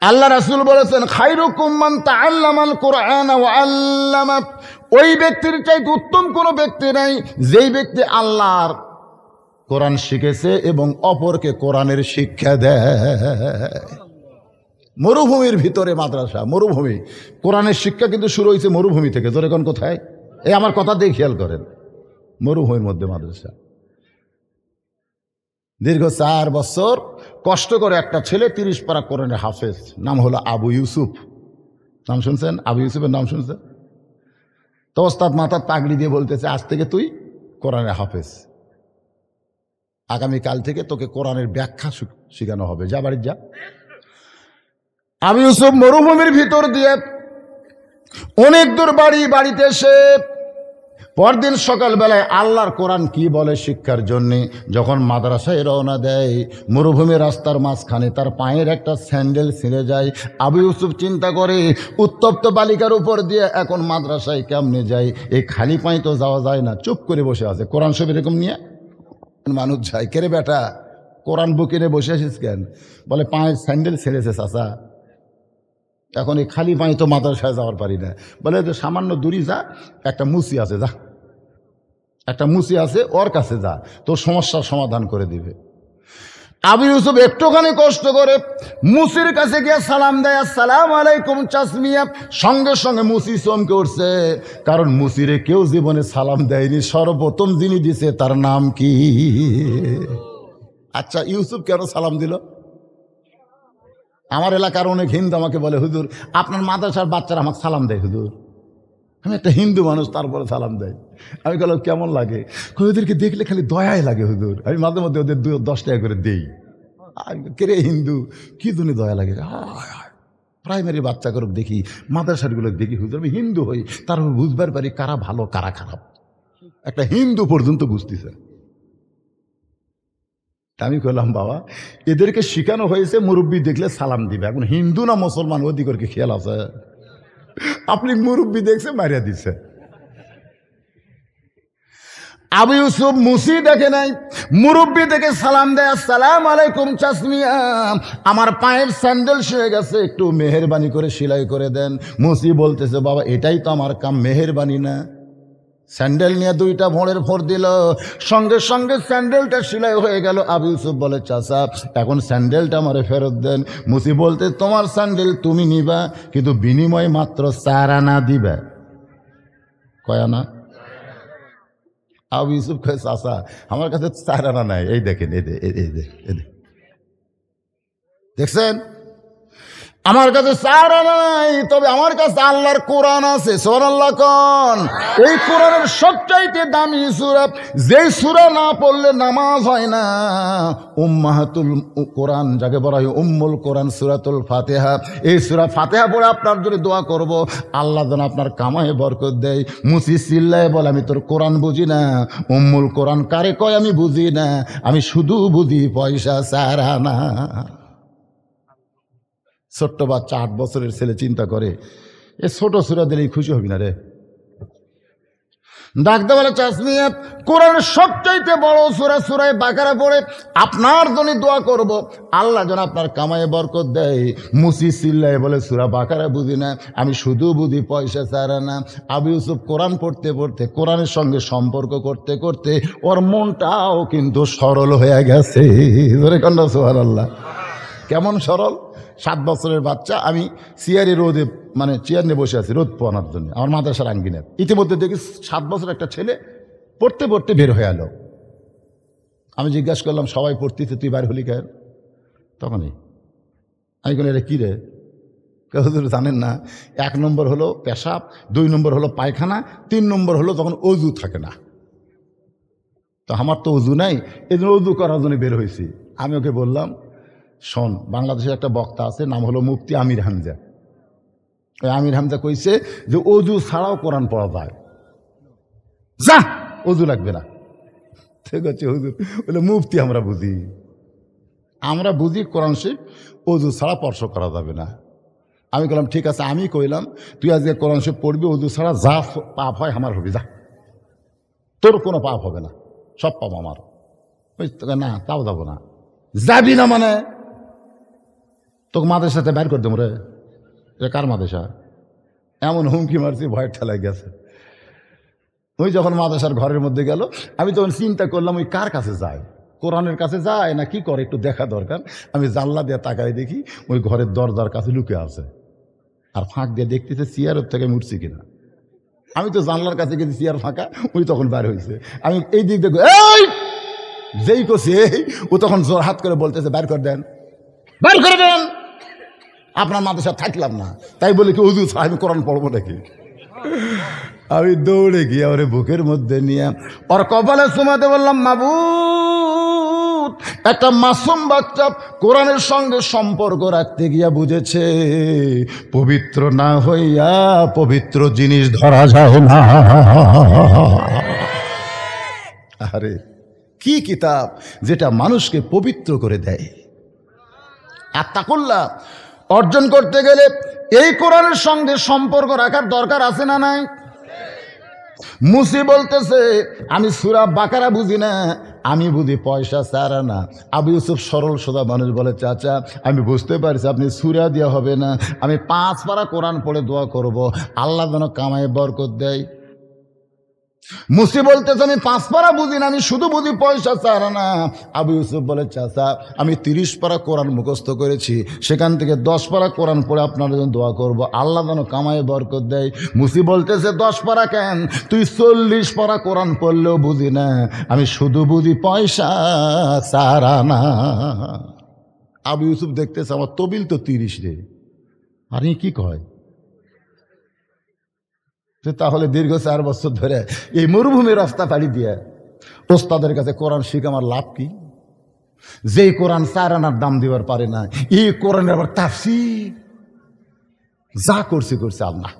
আল্লাহ রাসূল বলেছেন, খায়রুকুম মান তাআল্লামাল কুরআন ওয়া আল্লামা। ওই ব্যক্তির চাইতে উত্তম কোনো ব্যক্তি নাই যেই ব্যক্তি আল্লাহর কোরআন শিখেছে এবং অপরকে কোরআনের শিক্ষা দেয়। মরুভূমির ভিতরে মাদ্রাসা, মরুভূমি। কোরআনের শিক্ষা কিন্তু শুরু হয়েছে মরুভূমি থেকে। জোরে কোন কোথায়? এই আমার কথা দিয়ে খেয়াল করেন, মরুভূমির মধ্যে মাদ্রাসা। দীর্ঘ 4 বছর কষ্ট করে একটা ছেলে 30 পারা কোরআনের হাফেজ, নাম হলো আবু ইউসুফ। নাম শুনছেন? আবু ইউসুফের নাম শুনছেন? তো ওস্তাদ মাথার পাগড়ি দিয়ে বলতেছে, আজ থেকে তুই কোরআনের হাফেজ, আগামীকাল থেকে তোকে কোরআনের ব্যাখ্যা শেখানো হবে, যা বাড়ি যা। আবু ইউসুফ মরুভূমির ভিতর দিয়ে অনেক দূর বাড়িতে এসে পরদিন সকালবেলায় আল্লাহর কোরআন কি বলে শিক্ষার জন্যে যখন মাদ্রাসায় রওনা দেয়, মরুভূমির রাস্তার মাঝখানে তার পায়ের একটা স্যান্ডেল ছিঁড়ে যায়। আবু ইউসুফ চিন্তা করে, উত্তপ্ত বালিকার উপর দিয়ে এখন মাদ্রাসায় কেমনে যায়, এই খালি পায়ে তো যাওয়া যায় না। চুপ করে বসে আছে, কোরআন শরীফ এরকম নিয়ে মানুষ যায়। কে রে বেটা, কোরআন বুকে নিয়ে বসে আছিস কেন? বলে পায়ের স্যান্ডেল ছেড়েছে চাচা, এখন এই খালি পায়ে তো মাদ্রাসায় যাওয়ার পারি না। বলে যে সামান্য দূরি যা, একটা মুসি আছে, যা একটা মুসি আছে, ওর কাছে যা, তোর সমস্যার সমাধান করে দিবে। আবু ইউসুফ একটুখানি কষ্ট করে মুসির কাছে গিয়ে সালাম দেয়, আসসালামু আলাইকুম চাচমিয়া। সঙ্গে সঙ্গে মুসি চমকে উঠছে, কারণ মুসিরে কেউ জীবনে সালাম দেয়নি, সর্বপ্রথম যিনি দিছে তার নাম কি? আচ্ছা, ইউসুফ কেন সালাম দিল? আমার এলাকার অনেক হিন্দু আমাকে বলে, হুজুর আপনার মাদ্রাসার বাচ্চারা আমাকে সালাম দেয় হুজুর। আমি একটা হিন্দু মানুষ, তারপরে সালাম দেয়। আমি বললাম কেমন লাগে? ওদেরকে দেখলে খালি দয়াই লাগে হুজুর। আমি মাঝে মধ্যে ওদের 10 টাকা করে দেই। কে হিন্দু, কি জন্য দয়া লাগে? প্রাইমারি বাচ্চা করে দেখি, মাদ্রাসাগুলো দেখি হুজুর, আমি হিন্দু হই, তারপর বুঝবার পারি কারা ভালো কারা খারাপ। একটা হিন্দু পর্যন্ত বুঝতেছে। আমি বললাম, বাবা এদেরকে শিখানো হয়েছে মুরব্বী দেখলে সালাম দিবে, এখন হিন্দু না মুসলমান ওদিকে খেয়াল আছে? আপনি মুরব্বী দেখছে মারিয়া দিচ্ছে। আবু ইউসুফ মুসি দেখে নাই, মুরব্বী দেখে সালাম দেয়, আসসালামু আলাইকুম চাচমিয়া, আমার পায়ের স্যান্ডেল ছিঁড়ে গেছে, একটু মেহেরবানি করে সেলাই করে দেন। মুসি বলতেছে, বাবা এটাই তো আমার কাম, মেহেরবানি না? স্যান্ডেল নিয়ে 2টা ভোঁড়ের ফোঁড় দিল, সঙ্গে সঙ্গে স্যান্ডেলটা সেলাই হয়ে গেল। আবু ইউসুফ বলে, চাচা এখন স্যান্ডেলটা আমারে ফেরত দেন। মুসি বলতে, তোমার স্যান্ডেল তুমি নিবা, কিন্তু বিনিময়ে মাত্র 4 আনা দিবে। কয় আনা? আবু ইউসুফ কয়, চাচা আমার কাছে 4 আনা নাই, এই দেখেন, দেখছেন আমার কাছে 4 আনা নাই, তবে আমার কাছে আল্লাহর কোরআন আছে। সুবহানাল্লাহ কোন? এই কোরআনের সবচাইতে দামি সূরা, যেই সূরা না পড়লে নামাজ হয় না, উম্মাহাতুল কোরআন যাকে বলা হয়, উম্মুল কোরআন সূরাতুল ফাতিহা। এই সূরা ফাতিহা পড়ে আপনার জন্য দোয়া করব, আল্লাহ যেন আপনার কামায়ে বরকত দেয়। মুসি চিল্লায় বলে, আমি তোর কোরআন বুঝি না। উম্মুল কোরআন কারে কয় আমি বুঝি না, আমি শুধু বুঝি পয়সা 4 আনা। ছোট্ট বাচ্চা 8 বছরের ছেলে চিন্তা করে, এ ছোট সূরা দিলেই খুশি হবি না রে? ডাকতে বলে, চাচমিয়া কোরআনের সবচাইতে বড় সূরা সূরা বাকারা পড়ে আপনার জন্য দোয়া করব, আল্লাহ যেন আপনার কামায়ে বরকত দেয়। মুসি চিল্লায় বলে, সূরা বাকারা বুঝি না, আমি শুধু বুঝি পয়সা 4 আনা। আবু ইউসুফ কোরআন পড়তে পড়তে, কোরআনের সঙ্গে সম্পর্ক করতে করতে ওর মনটাও কিন্তু সরল হয়ে গেছে। সুবহানাল্লাহ। কেমন সরল? 7 বছরের বাচ্চা, আমি চেয়ারে রোদে, মানে চেয়ার নিয়ে বসে আছি রোদ পোয়ানোর জন্য, আমার মাদ্রাসার আঙ্গিনার। ইতিমধ্যে দেখি 7 বছর একটা ছেলে পড়তে পড়তে বের হয়ে এলো। আমি জিজ্ঞাসা করলাম, সবাই পড়তেছে, তুই বাইর হলি কেন? তখনই আমি বলি, এটা কী রে? কেউ জানেন না, 1 নম্বর হলো পেশাব, 2 নম্বর হলো পায়খানা, 3 নম্বর হলো তখন অজু থাকে না। তো আমার তো অজু নাই, এই জন্য অজু করার জন্য বের হয়েছি। আমি ওকে বললাম, শোন, বাংলাদেশের একটা বক্তা আছে, নাম হলো মুফতি আমির হামজা। ওই আমির হামজা কইছে যে অজু ছাড়াও কোরআন পড়া যায়, যা অজু লাগবে না। ঠিক আছে হুজুর, বলে মুফতি আমরা বুঝি কোরআন শরীফ অজু ছাড়া স্পর্শ করা যাবে না। আমি বললাম, ঠিক আছে, আমি কইলাম তুই আজকে কোরআন শরীফ পড়বি, অজু ছাড়া যা পাপ হয় আমার হবি, যা, তোর কোনো পাপ হবে না, সব পাপ আমার। না তাও যাবো না। যাবি না মানে? তোকে মাদ্রাসাতে বের করে দেবো রে, এটা কার মাদ্রাসা? এমন হুমকি মারছি, ভয়ের ঠেলায় গেছে। ওই যখন মাদ্রাসার ঘরের মধ্যে গেল, আমি তখন চিন্তা করলাম ওই কার কাছে যায়, কোরআনের কাছে যায় না কি করে, একটু দেখা দরকার। আমি জানলা দিয়ে তাকাই দেখি ওই ঘরের দরজার কাছে লুকে আছে, আর ফাঁক দিয়ে দেখতেছে চেয়ারের থেকে মুড়ছি কিনা। আমি তো জানলার কাছে গেছি, চেয়ার ফাঁকা, ওই তখন বার হয়েছে। আমি এই দিক দেখো, এই যেই করছি ও তখন জোর হাত করে বলতেছে বের করে দেন, বের করে দেন, আপনার মাদ্রাসা থাকলাম না। তাই বলে কি হুজুর আমি কোরআন পড়বো নাকি? আমি দৌড়ে গিয়ে ওরে বুকের মধ্যে নিয়ে ওর কপালে চুমাতে বললাম, মাবুদ, একটা মাসুম বাচ্চা কোরআনের সঙ্গে সম্পর্ক রাখতে গিয়া বুঝেছে পবিত্র না হইয়া পবিত্র জিনিস ধরা যায় না। আরে কি কিতাব যেটা মানুষকে পবিত্র করে দেয়। আত্তাকুল্লাহ অর্জন করতে গেলে এই কোরআনের সঙ্গে সম্পর্ক রাখার দরকার আছে না নাই? মুসি বলতেছে আমি সূরা বাকারা বুঝি না, আমি বুঝি পয়সা ছাড়া না। আবু ইউসুফ সরল সোজা মানুষ বলে, চাচা আমি বুঝতে পারছি আপনি সূরা দেওয়া হবে না, আমি 5 পারা কোরআন পড়ে দোয়া করব আল্লাহ যেন কামায় বরকত দেয়। মুসি বলতেছে আমি 5 পারা বুঝি না, আমি শুধু বুঝি পয়সা ছাড়া না। আবু ইউসুফ বলে, চাচা আমি 30 পারা কোরআন মুখস্থ করেছি, সেখান থেকে 10 পারা কোরআন পড়ে আপনার জন্য দোয়া করব আল্লাহ যেন কামায় বরকত দেয়। মুসি বলতেছে 10 পারা কেন, তুই 40 পারা কোরআন পড়লেও বুঝি না, আমি শুধু বুঝি পয়সা ছাড়া না। আবু ইউসুফ দেখতেছে আমার তবিল তো 30 রে, আর কি কয়? তাহলে দীর্ঘ 4 বছর ধরে এই মরুভূমির রাস্তা পাড়ি দিয়ে ওস্তাদের কাছে কোরআন শিখে আমার লাভ কি? যেই কোরআন 4 আনার দাম দিবার পারে না, এই কোরআনের আবার তাফসীর যা করছে আল্লাহ।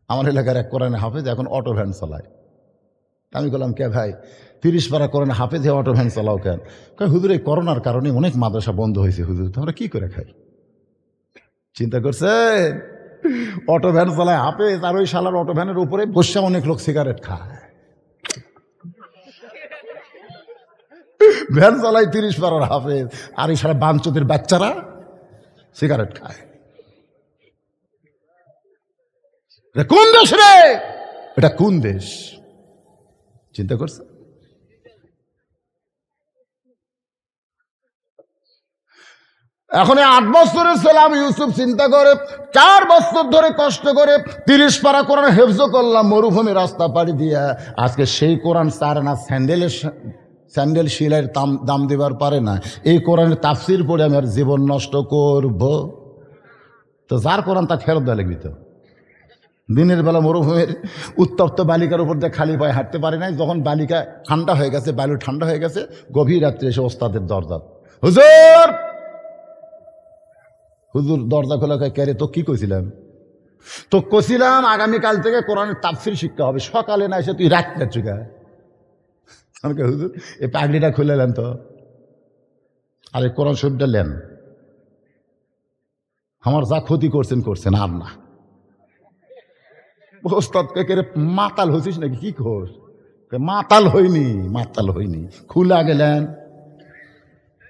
আমার এলাকার এক কোরআনে হাফেজ এখন অটো ভ্যান চালায়। আমি বললাম, কে ভাই 30 পারা কোরআনে হাফেজ হয়ে অটো ভ্যান চালাও কেন? হুজুর এই করোনার কারণে অনেক মাদ্রাসা বন্ধ হয়েছে হুজুর, তোমরা কি করে খাই? চিন্তা করছে অটো ভ্যান চালায় হাফেজ, আর ওই শালার অটো ভ্যানের উপরে বসে অনেক লোক সিগারেট খায়। ভ্যান চালায় 30 পারার হাফেজ, আর এই শালা বাঞ্চদের বাচ্চারা সিগারেট খায়। কোন দেশ রে এটা, কোন দেশ? চিন্তা করছে? এখন 8 বছরের ছেলে আমি ইউসুফ চিন্তা করে 4 বছর ধরে কষ্ট করে 30 পারা কোরআন হেফজ করলাম মরুভূমি রাস্তা পাড়ি দিয়া। আজকে সেই কোরআন ছাড়ে না, স্যান্ডেল শিলের দাম দিবার পারে না। এই কোরআনের তাফসির পড়ে আমি আর জীবন নষ্ট করব? তো যার কোরআন তা ফেরত দেওয়া লাগবে। তো দিনের বেলা মরুভূমির উত্তপ্ত বালিকার উপর দিয়ে খালি পায়ে হাঁটতে পারে নাই। যখন বালিকা ঠান্ডা হয়ে গেছে, বালু ঠান্ডা হয়ে গেছে, গভীর রাত্রে এসে ওস্তাদের দরজা, হুজুর হুজুর দরজা খোলা। ক্যারে তো কি কইছিলাম? তো কছিলাম আগামীকাল থেকে কোরআনের তাফসীর শিক্ষা হবে, সকালে না এসে তুই রাখতে চুকা। আমাকে হুজুর এই পাগড়িটা খুলে নেন তো, আর এই কোরআন শরীফটা নেন, আমার যা ক্ষতি করছেন আর না। ওস্তাদকে কেরে মাতাল হয়েছিস নাকি? কি খোঁজ? মাতাল হইনি, খুলে গেলেন,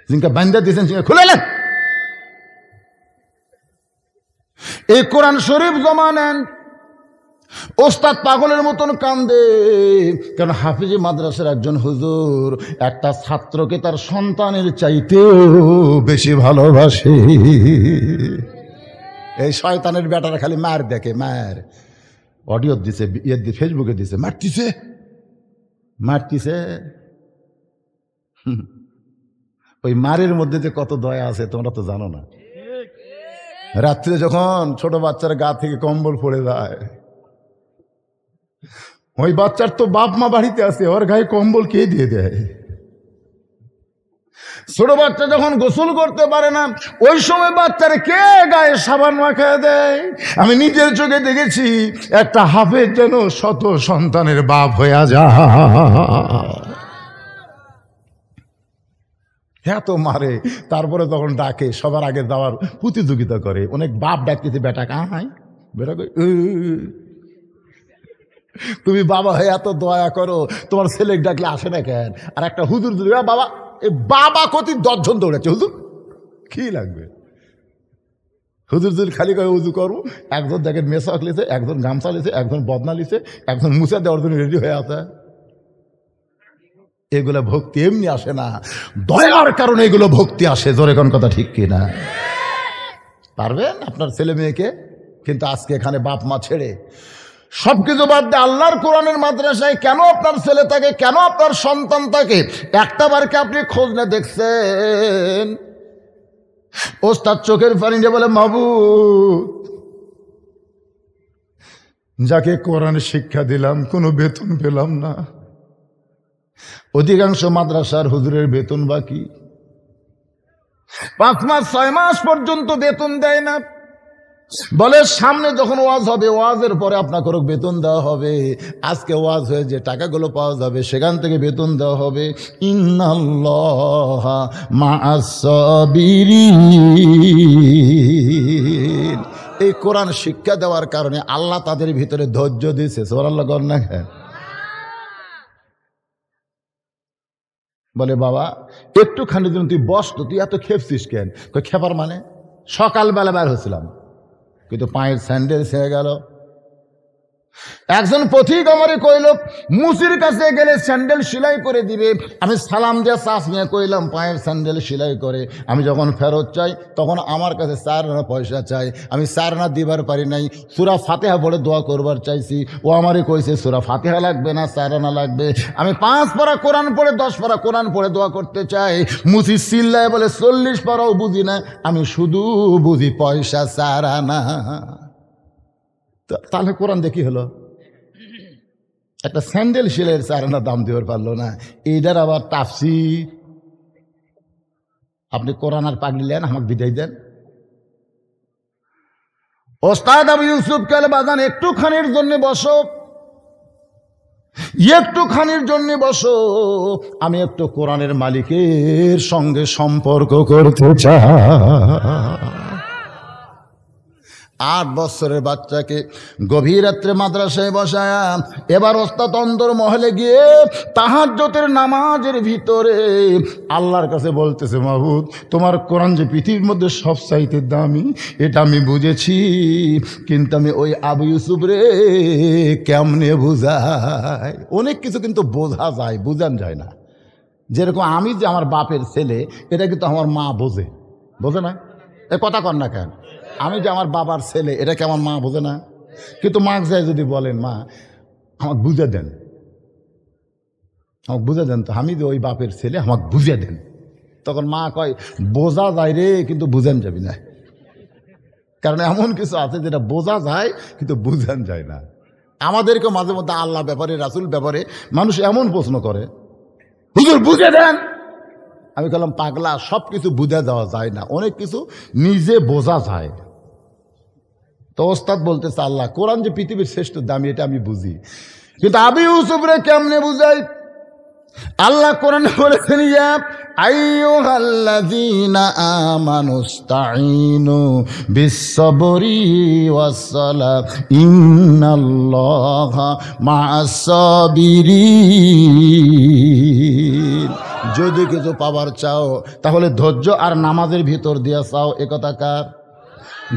জিনকে বান্ধা দিয়েছেন খুলে নেন। এই কোরআন শরীফ জমা নেন। ওস্তাদ পাগলের মতন কান্দে, কারণ হাফিজি মাদ্রাসার একজন হুজুর একটা ছাত্রকে তার সন্তানের চাইতেও বেশি ভালোবাসে। এই শয়তানের বেটারা খালি মার দেখে, মার অডিও দিছে, ফেসবুকে দিছে, মারতিছে। ওই মারের মধ্যে যে কত দয়া আছে তোমরা তো জানো না। রাত্রে যখন ছোট বাচ্চার গা থেকে কম্বল পড়ে যায়, ওই বাচ্চার তো বাপ মা বাড়িতে আছে, ওর গায়ে কম্বল কে দিয়ে দেয়? ছোট বাচ্চা যখন গোসল করতে পারে না, ওই সময় বাচ্চারে কে গায়ে সাবান মাখায় দেয়? আমি নিজের চোখে দেখেছি একটা হাফেজ যেন শত সন্তানের বাপ হইয়া যায়। এত মারে, তারপরে তখন ডাকে, সবার আগে যাওয়ার প্রতিযোগিতা করে। অনেক বাপ ডাকতেছে, বেটা কাহাই, বেটা কই, তুমি বাবা হয়ে এত দয়া করো, তোমার ছেলে ডাকলে আসে না কেন? আর একটা হুজুর বাবা, এই বাবা কতি 10 জন দৌড়াচ্ছে, হুজুর কি লাগবে? হুজুর যদি খালি করে উজু করবো, একজন দেখেন মেসাক লিছে, একজন গামছা লিছে, একজন বদনা লিছে, একজন মুছা দেওয়ার জন্য রেডি হয়ে আছে। এগুলো ভক্তি এমনি আসে না, দয়ার কারণে এগুলো ভক্তি আসে। জোরে কোন কথা ঠিক কিনা? পারবেন আপনার ছেলে মেয়েকে? কিন্তু আজকে এখানে বাপ মা ছেড়ে সবকিছু বাদ দিয়ে আল্লাহর কোরআনের মাদ্রাসায় কেন আপনার ছেলে থাকে, কেন আপনার সন্তান থাকে, একটা বারকে আপনি খোঁজ না দেখছেন? ওস্তাদ চোখের পানি দিয়ে বলে, মাবুদ, যাকে কোরআন শিক্ষা দিলাম কোনো বেতন পেলাম না। অধিকাংশ মাদ্রাসার হুজুরের বেতন বাকি, 5 মাস 6 মাস পর্যন্ত বেতন দেয় না। বলে সামনে যখন ওয়াজ হবে, ওয়াজের পরে আপনাকে বেতন দেওয়া হবে। আজকে ওয়াজ হয়ে যে টাকাগুলো পাওয়া যাবে সেখান থেকে বেতন দেওয়া হবে। ইন্নাল্লাহা মা'আস সাবিরিন। এই কোরআন শিক্ষা দেওয়ার কারণে আল্লাহ তাদের ভিতরে ধৈর্য দিয়েছে। সুবহানাল্লাহ কর না? বলে, বাবা একটুখানি জন্য তুই বস তো, তুই এত খেপছিস কেন? খেপার মানে সকালবেলা বের হয়েছিলাম, কিন্তু পায়ের স্যান্ডেল ছেড়ে গেল। একজন পথিক আমারে কইল, মুসির কাছে গেলে স্যান্ডেল সেলাই করে দিবে। আমি সালাম দিয়ে চাষ নিয়ে কইলাম পায়ের স্যান্ডেল সেলাই করে। আমি যখন ফেরত চাই তখন আমার কাছে 4 আনা পয়সা চাই। আমি 4 আনা দিবার পারি নাই। সূরা ফাতিহা পড়ে দোয়া করবার চাইছি, ও আমারে কইছে সূরা ফাতিহা লাগবে না, 4 আনা লাগবে। আমি 5 পারা কোরআন পড়ে 10 পারা কোরআন পড়ে দোয়া করতে চাই। মুসি চিল্লায় বলে 40 পারাও বুঝি না, আমি শুধু বুঝি পয়সা 4 আনা। তাহলে কোরআন দেখি হলো, একটা স্যান্ডেল সেলের 4 আনা দাম দিতে পারলো না। এইটার আবার তাফসীর। আপনি কোরআন আর পাগলি নেন, আমাকে বিদায় দেন। ওস্তাদ আবু ইউসুফ কালে বাজান একটুখানির জন্য বসো, একটুখানির জন্য বসো, আমি একটু কোরআনের মালিকের সঙ্গে সম্পর্ক করতে চাই। 8 বছরের বাচ্চাকে গভীর রাত্রে মাদ্রাসায় বসায়া এবার ওস্তাদ অন্তর মহলে গিয়ে তাহাজ্জুদের নামাজের ভিতরে আল্লাহর কাছে বলতেছে, মাবুদ তোমার কোরআন যে পৃথিবীর মধ্যে সবচাইতে দামি, এটা আমি বুঝেছি, কিন্তু আমি ওই আবু ইউসুফ রে কেমনে বুঝাই? অনেক কিছু কিন্তু বোঝা যায়, বুঝান যায় না। যেরকম আমি যে আমার বাপের ছেলে, এটা কিন্তু আমার মা বোঝে, বোঝে না? এ কথা কর না কেন? আমি যে আমার বাবার ছেলে, এটা কি আমার মা বোঝে না? কিন্তু মা যায় যদি বলেন, মা আমাকে বুঝে দেন, আমাকে বুঝে দেন তো, আমি যে ওই বাপের ছেলে, আমাকে বুঝে দেন। তখন মা কয়, বোঝা যায় রে কিন্তু বুঝান যাবি না। কারণ এমন কিছু আছে যেটা বোঝা যায় কিন্তু বুঝান যায় না। আমাদেরকে মাঝে মধ্যে আল্লাহ ব্যাপারে, রাসূল ব্যাপারে মানুষ এমন প্রশ্ন করে, হুজুর বুঝে দেন। আমি বললাম, পাগলা, সব কিছু বুঝে দেওয়া যায় না, অনেক কিছু নিজে বোঝা যায়। তো ওস্তাদ বলতেছে, আল্লাহ কোরআন যে পৃথিবীর শ্রেষ্ঠ দামি, এটা আমি বুঝি, কিন্তু আবু ইউসুফ রে কেমনে বুঝাই? আল্লাহ কোরআনে বলেছেন, ইয়া আইয়ুহাল্লাযীনা আমানুস্তাঈনু বিস-সাবরি ওয়াস-সালাহ ইন্নাল্লাহা মা'আস-সাবিরিন। যদি কিছু পাবার চাও তাহলে ধৈর্য আর নামাজের ভিতর দিয়া চাও। একথা কার?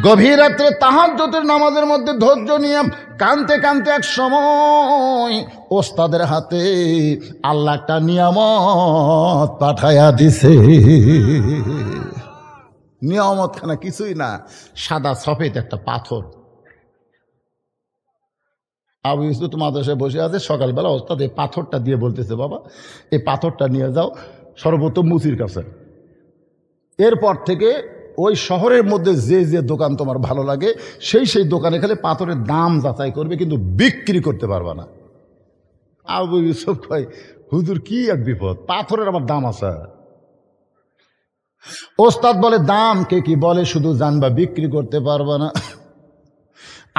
গভীর রাত্রে তাহাজ্জুদের নামাজের মধ্যে ধৈর্য নিয়ে কানতে কানতে এক সময় ওস্তাদের হাতে আল্লাহ একটা নিয়ামত পাঠাইয়া দিছে। নিয়ামত খানা কিছুই না, সাদা সফেদ একটা পাথর। আবু ইউসুফ মাদ্রাসায় বসে আছে, সকালবেলা ওস্তাদ এই পাথরটা দিয়ে বলতেছে, বাবা এই পাথরটা নিয়ে যাও সর্বপ্রথম মুসির কাছে। এরপর থেকে ওই শহরের মধ্যে যে যে দোকান তোমার ভালো লাগে সেই দোকানে খেলে পাথরের দাম যাচাই করবে, কিন্তু বিক্রি করতে পারবে না। আবু ইউসুফ কয়, হুজুর কি এক বিপদ, পাথরের আবার দাম আছে? ওস্তাদ বলে, দাম কে কি বলে, শুধু জানবা, বিক্রি করতে পারবে না।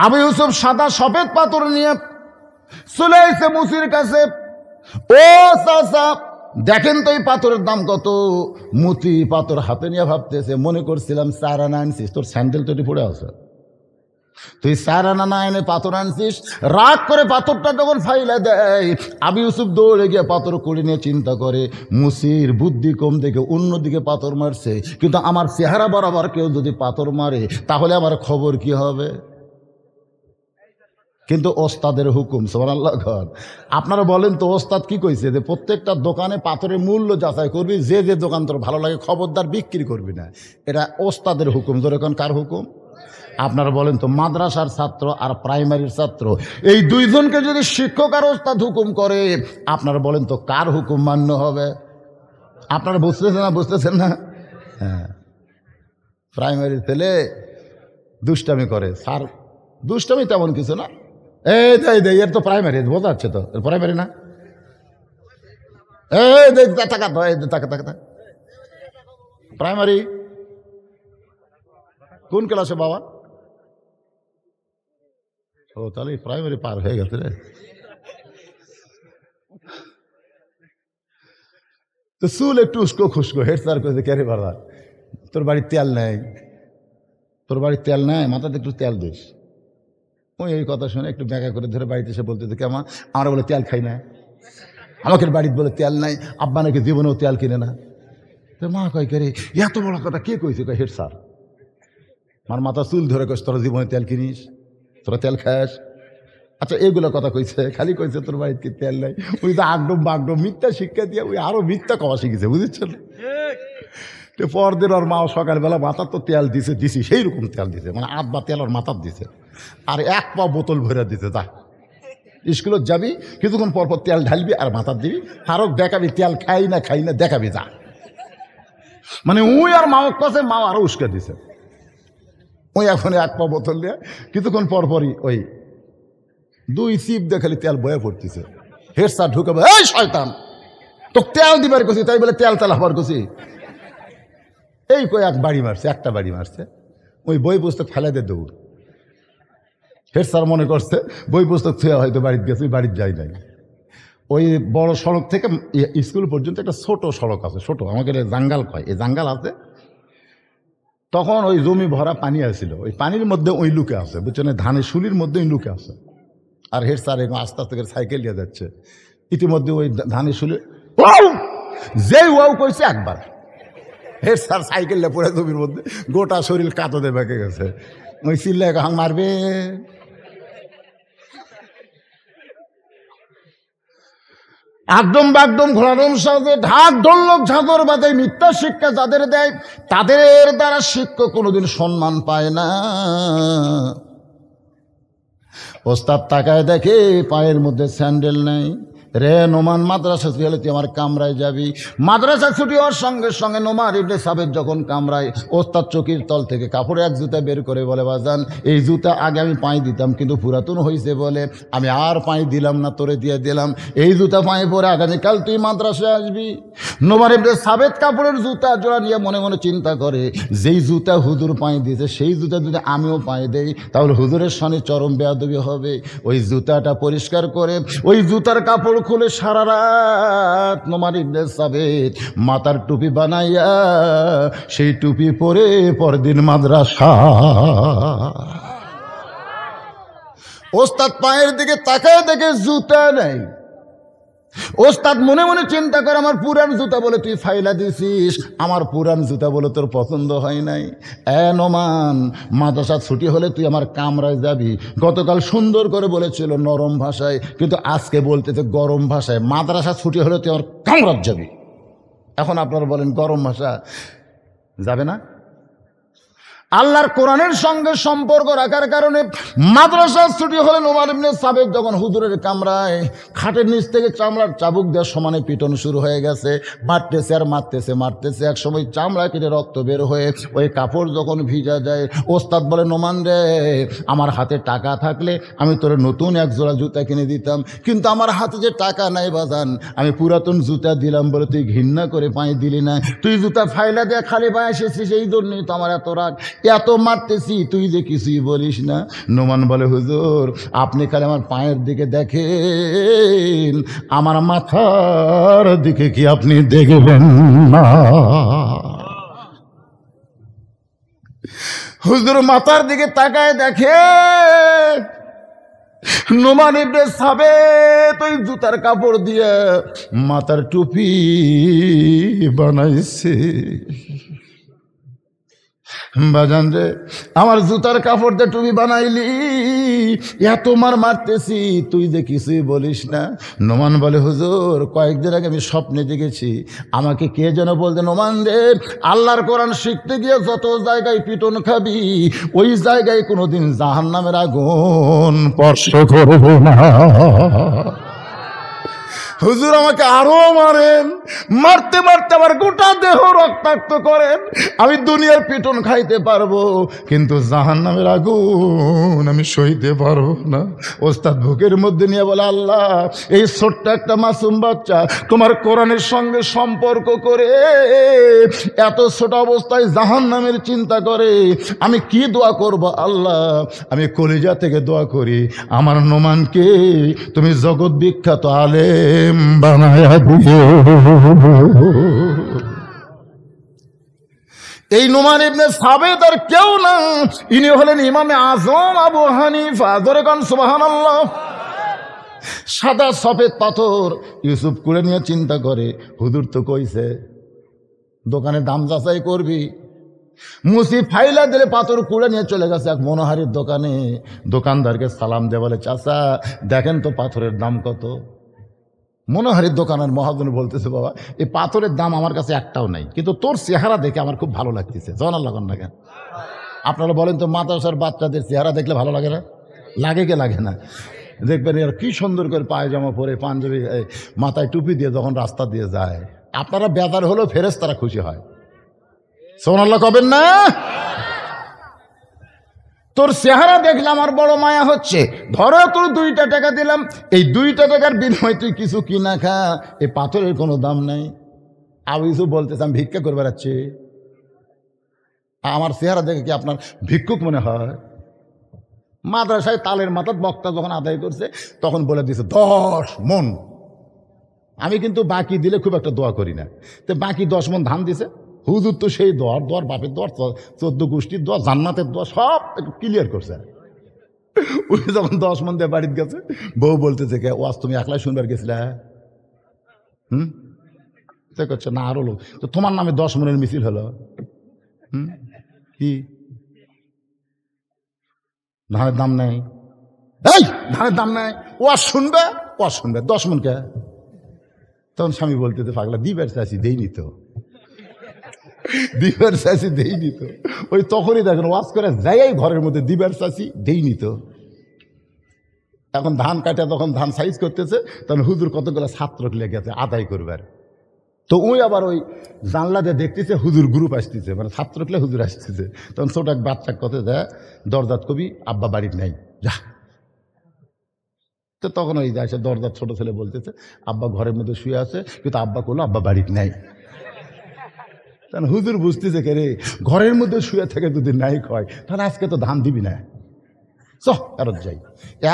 আবু ইউসুফ সাদা সফেদ পাথর নিয়ে চলে এসে মুসির কাছে। ও চাচা দেখেন তো এই পাথরের দাম কত? মুতি পাথর হাতে নিয়ে ভাবতেছে, মনে করছিলাম 4 আনা আনছিস, তোর স্যান্ডেল তৈরি পড়ে আছে। তুই 4 আনা না এনে পাথর আনছিস। রাগ করে পাথরটা যখন ফাইলা দেয়, আবু ইউসুফ দৌড়ে গিয়ে পাথর কুড়ি নিয়ে চিন্তা করে, মুসির বুদ্ধি কম দেখে অন্যদিকে পাথর মারছে, কিন্তু আমার চেহারা বরাবর কেউ যদি পাথর মারে তাহলে আমার খবর কি হবে? কিন্তু ওস্তাদের হুকুম, সুবহানাল্লাহ। আপনারা বলেন তো ওস্তাদ কি কইছে যে প্রত্যেকটা দোকানে পাথরের মূল্য যাচাই করবি, যে যে দোকান তোর ভালো লাগে খবরদার বিক্রি করবি না। এটা ওস্তাদের হুকুম। যেরকম কার হুকুম? আপনারা বলেন তো, মাদ্রাসার ছাত্র আর প্রাইমারির ছাত্র, এই দুইজনকে যদি শিক্ষক আর ওস্তাদ হুকুম করে, আপনারা বলেন তো কার হুকুম মান্য হবে? আপনারা বুঝতেছেন না? হ্যাঁ, প্রাইমারির ছেলে দুষ্টামি করে, স্যার দুষ্টামি তেমন কিছু না, এই এর তো প্রাইমারি, বোঝা যাচ্ছে তো প্রাইমারি না। প্রাইমারি কোন ক্লাসে বাবা? ও, তাহলে প্রাইমারি পার হয়ে গেছে রে। তো চুল একটু উস্কো খুস্কো। হেড স্যার কয়েছে, কে রে বাবা তোর বাড়ির তেল নেই, তোর বাড়ির তেল নেই, মাথাতে একটু তেল দিস। ওই এই কথা শুনে একটু ব্যাখ্যা করে ধরে বাড়িতে এসে বলতে কেমন, আমরা বলে তেল খাই না, আমাকে বাড়িতে বলে তেল নাই, আব্বা নাকি জীবনেও তেল কিনে না। তো মা কয়, কে রে এত বড় কথা কে কইছে? কয় হেড স্যার। আমার মাথা চুল ধরে কইস, তোরা জীবনে তেল কিনিস, তোরা তেল খাস? আচ্ছা, এগুলো কথা কইছে, খালি কইছে তোর বাড়িতে কি তেল নাই। ওই তো আগডম বাগডম মিথ্যা শিক্ষা দিয়ে ওই আরো মিথ্যা কওয়া শিখেছে, বুঝেছেন? পরদিন ওর মাও সকালবেলা মাথার তো তেল দিছি সেই রকম তেল দিছে, মানে আধ তেল ওর মাথার দিছে, আর 1 পা বোতল ভরে দিছে। যা স্কুলত যাবি, কিছুক্ষণ পরপর তেল ঢালবি আর মাথার দিবি, আরো দেখাবি তেল খাই না দেখাবি। যা মানে ওই আর মাও কাছে মাও আরো উস্কে দিছে। ওই এখন 1 পা বোতল দিয়ে কিছুক্ষণ পরপরই ওই 2 সিপ দেখালি তেল বয়ে পড়তেছে। হেড স্যার ঢুকাবে, এই শয়তান তো তেল দিবার কছি, তাই বলে তেল হবার কছি। এই কই একটা বাড়ি মারছে, ওই বই পুস্তক ফেলে দে দৌড়। হেড স্যার মনে করছে বই পুস্তক ছুঁয়ে হয়তো বাড়িতে গেছে, বাড়িতে যাই নাই। ওই বড় সড়ক থেকে স্কুল পর্যন্ত একটা ছোট সড়ক আছে, ছোট, আমাকে জাঙ্গাল কয়, এই জাঙ্গাল আছে। তখন ওই জমি ভরা পানি আসছিল, ওই পানির মধ্যে ওই লুকে আছে, বুঝছেন, ধানের শুলির মধ্যে ওই লুকে আছে। আর হেড স্যার আস্তে আস্তে করে সাইকেল নিয়ে যাচ্ছে। ইতিমধ্যে ওই ধানের শুলি যেই ওয়াও কইছে একবার, হেড স্যার সাইকেলটা পড়ে জমির মধ্যে, গোটা শরীর কাঁদতে বেঁকে গেছে। ওই চিল্লায় হাং মারবে। একদম ঘোড়ারম সাজে ঢাক ঢোলক ঝাঁদর বাজে মিথ্যা শিক্ষা যাদের দেয়, তাদের দ্বারা শিক্ষক কোনোদিন সম্মান পায় না। ওস্তাদ তাকায় দেখে পায়ের মধ্যে স্যান্ডেল নেই। রে নোমান, মাদ্রাসা ছুটি হলে তুই আমার কামরায় যাবি। মাদ্রাসা ছুটি হওয়ার সঙ্গে সঙ্গে নোমান ইবনে সাবেত যখন কামরায়, ওস্তাদ চকির তল থেকে কাপড়ে এক জুতা বের করে বলে, বাজান এই জুতা আগে আমি পায়ে দিতাম, কিন্তু পুরাতন হয়েছে বলে আমি আর পায়ে দিলাম না, তোরে দিয়ে দিলাম। এই জুতা পায়ে পরে আগামীকাল তুই মাদ্রাসায় আসবি। নোমান ইবনে সাবেত কাপড়ের জুতা জোড়া নিয়ে মনে মনে চিন্তা করে, যেই জুতা হুজুর পায়ে দিয়েছে সেই জুতা যদি আমিও পায়ে দেই তাহলে হুজুরের সঙ্গে চরম বেয়াদবি হবে। ওই জুতাটা পরিষ্কার করে ওই জুতার কাপড় খুলে সারা রাত নোমান ইবনে সাবেত মাথার টুপি বানাইয়া সেই টুপি পরে পরদিন মাদ্রাসা। ওস্তাদ পায়ের দিকে তাকায় দেখে জুতা নেই। ওস্তাদ মনে মনে চিন্তা করে, আমার পুরান জুতা বলে তুই ফাইলা দিছিস, আমার পুরান জুতা বলে তোর পছন্দ হয় নাই। নোমান, মাদ্রাসা ছুটি হলে তুই আমার কামরায় যাবি। গতকাল সুন্দর করে বলেছিল নরম ভাষায়, কিন্তু আজকে বলতেছে গরম ভাষায়, মাদ্রাসা ছুটি হলে তুই আমার কামরায় যাবি। এখন আপনারা বলেন গরম ভাষা যাবে না? আল্লাহর কোরআনের সঙ্গে সম্পর্ক রাখার কারণে মাদ্রাসা ছুটি হলে নোমান ইবনে সাবেত যখন হুজুরের কামরায় খাটের নিচ থেকে চামড়ার চাবুক দেওয়ার সমানে পিটন শুরু হয়ে গেছে, মারতেছে আর মারতেছে। এক সময় চামড়া কেটে রক্ত বের হয়ে ওই কাপড় যখন ভিজা যায়, ওস্তাদ বলে, নোমান রে, আমার হাতে টাকা থাকলে আমি তোর নতুন এক জোড়া জুতা কিনে দিতাম, কিন্তু আমার হাতে যে টাকা নাই বাজান, আমি পুরাতন জুতা দিলাম বলে তুই ঘৃণা করে পায়ে দিলি না। তুই জুতা ফাইলা দিয়ে খালি পায়ে এসেছিস, সেই জন্যই তো আমার এত রাগ, এত মারতেছি, তুই যে কিছুই বলিস না। নোমান বলে, হুজুর আপনি খালি আমার পায়ের দিকে দেখেন, আমার মাথার দিকে কি আপনি দেখবেন না? হুজুর মাথার দিকে তাকায় দেখে নোমান ইবনে সাবিত ওই জুতার কাপড় দিয়ে মাথার টুপি বানাইছে। বাজান রে, আমার জুতার কাপড় দিয়ে টুপি বানাইলি, এত মারতেছি, তুই যে কিছুই বলিস না। নোমান বলে, হুজুর কয়েকদিন আগে আমি স্বপ্নে দেখেছি, আমাকে কে যেন বলতে, নোমান রে, আল্লাহর কোরআন শিখতে গিয়ে যত জায়গায় পিটন খাবি, ওই জায়গায় কোনোদিন জাহান্নামের আগুন স্পর্শ করবো না। হুজুর আমাকে আরো মারেন, মারতে মারতে আমার গোটা দেহ রক্তাক্ত করেন, আমি দুনিয়ার পিটন খাইতে পারবো, কিন্তু জাহান্নামের আগুন আমি সইতে পারবো না। ওস্তাদ বুকের মধ্যে নিয়ে বলে, আল্লাহ, এই ছোট্ট একটা মাসুম বাচ্চা তোমার কোরআনের সঙ্গে সম্পর্ক করে এত ছোট অবস্থায় জাহান্নামের চিন্তা করে, আমি কি দোয়া করব আল্লাহ? আমি কলিজা থেকে দোয়া করি, আমার নোমানকে তুমি জগৎ বিখ্যাত আলেম বানায়া দিও। এই নোমান ইবনে সাবিত আর কেউ না, ইনি হলেন ইমামে আজম আবু হানিফা। জোরে কোন সুবহানাল্লাহ। সাদা সফেদ পাথর ইউসুফ কুড়ে নিয়ে চিন্তা করে, হুজুর তো কইছে দোকানে দাম যাচাই করবি, মুসি ফাইলা দিলে পাথর কুড়ে নিয়ে চলে গেছে এক মনোহারির দোকানে। দোকানদারকে সালাম দিয়ে বলে, চাচা দেখেন তো পাথরের দাম কত? মনোহারির দোকানের মহাজন বলতেছে, বাবা এই পাথরের দাম আমার কাছে একটাও নাই, কিন্তু তোর চেহারা দেখে আমার খুব ভালো লাগতেছে। জনা লাগান না কেন? আপনারা বলেন তো, মাদ্রাসার বাচ্চাদের চেহারা দেখলে ভালো লাগে না? লাগে কে লাগে না? দেখবেন এর কি সুন্দর করে পায়জামা পরে, পাঞ্জাবি, মাথায় টুপি দিয়ে যখন রাস্তা দিয়ে যায়, আপনারা বেজার হলেও ফেরেশতারা খুশি হয়। সুবহানাল্লাহ কবেন না? তোর চেহারা দেখলে আমার বড় মায়া হচ্ছে। ধরো তোর 2টা টাকা দিলাম, এই 2টা টাকার বিনিময়ে তুই কিছু কিনা খা, এই পাথরের কোনো দাম নাই। আবু ইউসুফ বলতেছে, আমি ভিক্ষা করে বেড়াচ্ছি, আমার চেহারা দেখে কি আপনার ভিক্ষুক মনে হয়? মাদ্রাসায় তালের মাথার বক্তা যখন আদায় করছে, তখন বলে দিয়েছে 10 মণ। আমি কিন্তু বাকি দিলে খুব একটা দোয়া করি না, তো বাকি 10 মণ ধান দিছে। হুজুর তো সেই দর বাপের দর, 14 গোষ্ঠীর দর, জান্নাতের দর সব ক্লিয়ার করছে। উনি যখন 10 মণ দিয়ে বাড়িতে গেছে, বউ বলতেছে, কে ওয়াজ তুমি একলাই শুনবার গেছিলা? সে করছে, না আরো লোক। তো তোমার নামে 10 মণের মিছিল হলো, কি ধানের দাম নেই? এই ধানের দাম নেই, ওয়াজ শুনবে, ওয়াজ শুনবে 10 মণ কে? তখন স্বামী বলতেছে, পাগলা দিবার চাষি দেইনি তো, দিবার চাষি দেইনি তো। ওই তখনই দেখেন ওয়াজ করে যাই ঘরের মধ্যে, দিবার চাষি দেইনি তো। এখন ধান কাটা যখন ধান সাইজ করতেছে, তখন হুজুর কতগুলো ছাত্র লেগেছে আদায় করবার। তো ওই আবার ওই জানলা দিয়ে দেখতেছে হুজুর গ্রুপ আসতেছে, মানে ছাত্রকলে হুজুর আসতেছে। তখন ছোট এক বাচ্চা কথা দেয়, দরজাত কবি আব্বা বাড়ির নাই, যা। তো তখন ওই যায় দরজার ছোট ছেলে বলতেছে, আব্বা ঘরের মধ্যে শুয়ে আছে, কিন্তু আব্বা করলো আব্বা বাড়ির নাই। হুজুর বুঝতেছে, কে রে, ঘরের মধ্যে শুয়ে থেকে যদি নাই কয়, তাহলে আজকে তো ধান দিবি না। ফেরত যাই।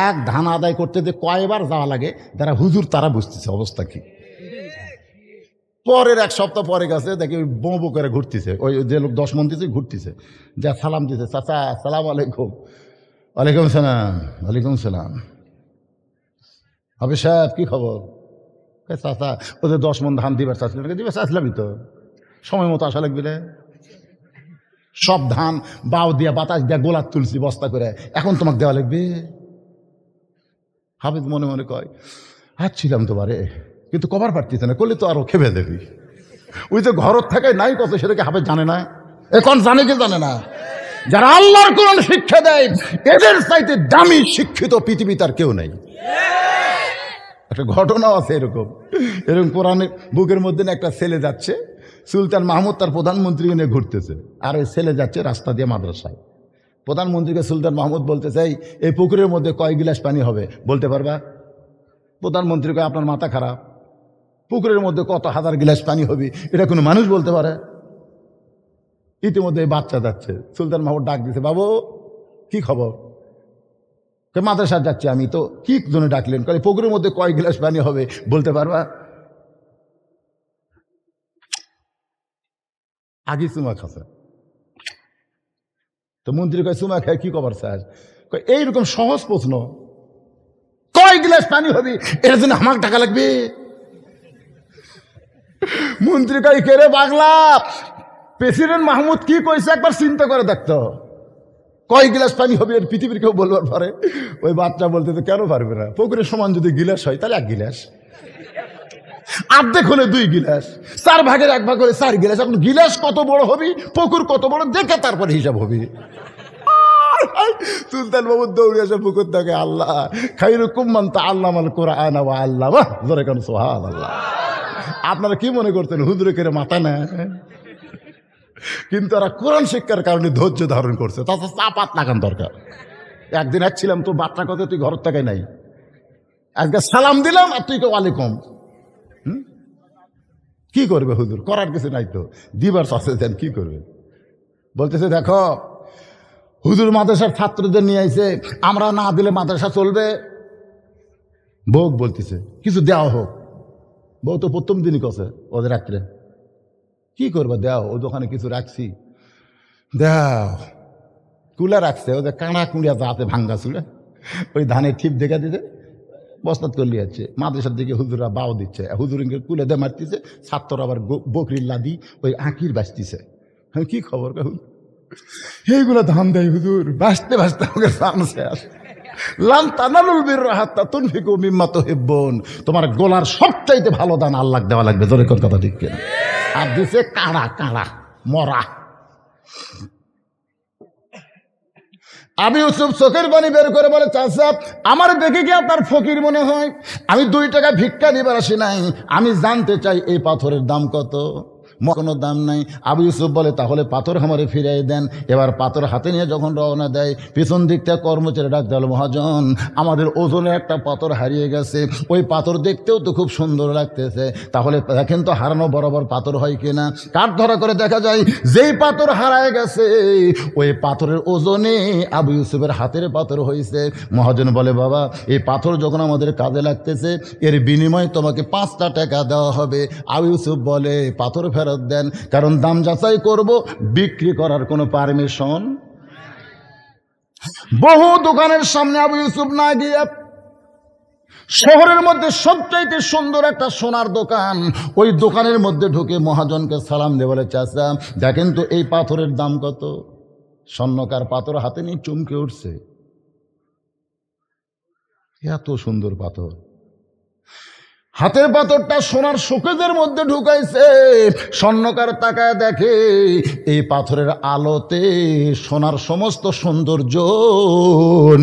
এক ধান আদায় করতে যে কয়বার যাওয়া লাগে, যারা হুজুর তারা বুঝতেছে অবস্থা কি। পরের 1 সপ্তাহ পরে গেছে, দেখি ওই বো করে ঘুরতেছে, ওই যে লোক 10 মণ দিছে ঘুরতেছে, যা সালাম দিছে, চাচা আসসালামু আলাইকুম। ওয়ালাইকুম সালাম। ওয়ালাইকুম সালাম। হবে সাহেব কি খবর? চাচা ওদের 10 মণ ধান দিবার চাচ্ছিল, দিবার চাচ্ছিলামই তো, সময় মতো আসা লাগবে রে। সব ধান বাউ দিয়া বাতাস দিয়া গোলাপ তুলছি বস্তা করে, এখন তোমাকে দেওয়া লাগবে? হাফিজ মনে মনে কয়, ছিলাম তোমারে, কিন্তু কবার পারতিস না, করলে তো আরো খেবে দেবি। ওই যে ঘরত থাকে নাই কত, সেটাকে হাফিজ জানে না? এখন জানে কি জানে না? যারা আল্লাহর কোরআন শিক্ষা দেয়, এদের চাইতে দামি শিক্ষিত পৃথিবী তার কেউ নাই। একটা ঘটনাও আছে এরকম কোরআনের বুকের মধ্যে একটা ছেলে যাচ্ছে, সুলতান মাহমুদ তার প্রধানমন্ত্রীকে নিয়ে ঘুরতেছে, আর ওই ছেলে যাচ্ছে রাস্তা দিয়ে মাদ্রাসায়। প্রধানমন্ত্রীকে সুলতান মাহমুদ বলতে চাই, এই পুকুরের মধ্যে কয় গিলাস পানি হবে বলতে পারবা? প্রধানমন্ত্রীকে, আপনার মাথা খারাপ, পুকুরের মধ্যে কত হাজার গিলাস পানি হবে এটা কোনো মানুষ বলতে পারে? ইতিমধ্যে বাচ্চা যাচ্ছে, সুলতান মাহমুদ ডাক দিছে, বাবু কি খবর? মাদ্রাসা যাচ্ছি আমি। তো কি জন্য ডাকলেন? কারণ পুকুরের মধ্যে কয় গিলাস পানি হবে বলতে পারবা? আগে চুমা খাসা। তো মন্ত্রী কয় চুমা খায় কি খবর স্যার? এইরকম সহজ প্রশ্ন, কয় গ্লাস পানি হবে এর জন্য আমার টাকা লাগবে? মন্ত্রী কয় কে রে পাগলা, প্রেসিডেন্ট মাহমুদ কি কইছে একবার চিন্তা করে দেখতো, কয় গিলাস পানি হবে এর পৃথিবীর কেউ বলবার পারে? ওই বাচ্চা বলতে তো কেন পারবে না, পুকুরের সমান যদি গিলাস হয় তাহলে 1 গিলাস, অর্ধেক হলে 2 গিলাস, 4 ভাগের 1 ভাগ হলে 4 গিলাস। এখন গিলাস কত বড় হবে, পুকুর কত বড় দেখে তারপরে হিসাব হবে। সুলতান বাবু দৌড়ে আসে পুকুর থেকে, আল্লাহ খাইরুকুম মান তাআল্লামাল কুরআন ওয়া আল্লামা, জোরে কোন সুবহানাল্লাহ। আপনারা কি মনে করতেন হুজুরে করে মাথা না? কিন্তু এরা কোরআন শিক্ষার কারণে ধৈর্য ধারণ করছে, তাতে চাপাত লাগান দরকার। একদিন ছিলাম তোর বাচ্চা কথা তুই ঘরের টাকায় নাই, আজকে সালাম দিলাম আর তুই কেউ ওয়ালাইকুম, কি করবে হুজুর? করার কিছু নাই তো, দিবার চাষে দেন কি করবে? বলতেছে দেখো হুজুর মাদ্রাসার ছাত্রদের নিয়ে আইছে, আমরা না দিলে মাদ্রাসা চলবে। বউ বলতেছে কিছু দেওয়া হোক। বউ তো প্রথম দিনই কছে ওদের রাত্রে কি করবে, দেও ও দোকানে কিছু রাখছি, দেও কুলা রাখছে, ওদের কাঁড়া কুড়িয়া যাতে ভাঙ্গা চুলে ওই ধানের ঠিপ দেখা দিতে বস্তাত করলি যাচ্ছে। মাদ্রাসার দিকে হুজুরা বাও দিচ্ছে, হুজুর কুলে দিয়ে মারতেছে, ছাত্ররা আবার বকরির লাদি ওই আঁকির বাঁচতেছে। হ্যাঁ কি খবর কাহু? এইগুলো ধান দেয় হুজুর, বাঁচতে বাঁচতে আমাকে সামনে আসে। লান তানালুল বিররা হাত্তা তুনফিকু মিম্মা তুহিব্বুন, তোমার গোলার সবচাইতে ভালো দান আল্লাহ দেওয়া লাগবে, জোরে কর কথা ঠিক কিনা? আর দিছে কাঁড়া কাঁড়া মরা। আবু ইউসুফ চোখের পানি বের করে বলে, চাচা আমার দেখে কি আপনার ফকির মনে হয়? আমি 2 টাকা ভিক্ষা দিবার আসি নাই, আমি জানতে চাই এই পাথরের দাম কত? কোনো দাম নাই। আবু ইউসুফ বলে তাহলে পাথর আমারে ফিরিয়ে দেন। এবার পাথর হাতে নিয়ে যখন রওনা দেয়, পিছন দিক থেকে কর্মচারী ডাক দিল, মহাজন আমাদের ওজনের একটা পাথর হারিয়ে গেছে, ওই পাথর দেখতেও তো খুব সুন্দর লাগতেছে, তাহলে দেখেন তো হারানো বরাবর পাথর হয় কিনা। কাঠ ধরা করে দেখা যায় যেই পাথর হারায় গেছে ওই পাথরের ওজনে আবু ইউসুফের হাতের পাথর হয়েছে। মহাজন বলে বাবা এই পাথর যখন আমাদের কাজে লাগতেছে এর বিনিময়ে তোমাকে 5টা টাকা দেওয়া হবে। আবু ইউসুফ বলে পাথর ফেরত দেন, কারণ দাম যাচাই করব, বিক্রি করার কোনো পারমিশন। বহু দোকানের সামনে আবু ইউসুফ না গিয়ে শহরের মধ্যে সবচাইতে সুন্দর একটা সোনার দোকান, ওই দোকানের মধ্যে ঢুকে মহাজনকে সালাম দিয়ে বলে, চাচা দেখেন তো এই পাথরের দাম কত? স্বর্ণকার পাথর হাতে নিয়ে চমকে উঠছে, এত সুন্দর পাথর। হাতের পাথরটা সোনার শোকেজের মধ্যে ঢুকাইছে। স্বর্ণকার তাকায় দেখে এই পাথরের আলোতে সোনার সমস্ত সৌন্দর্য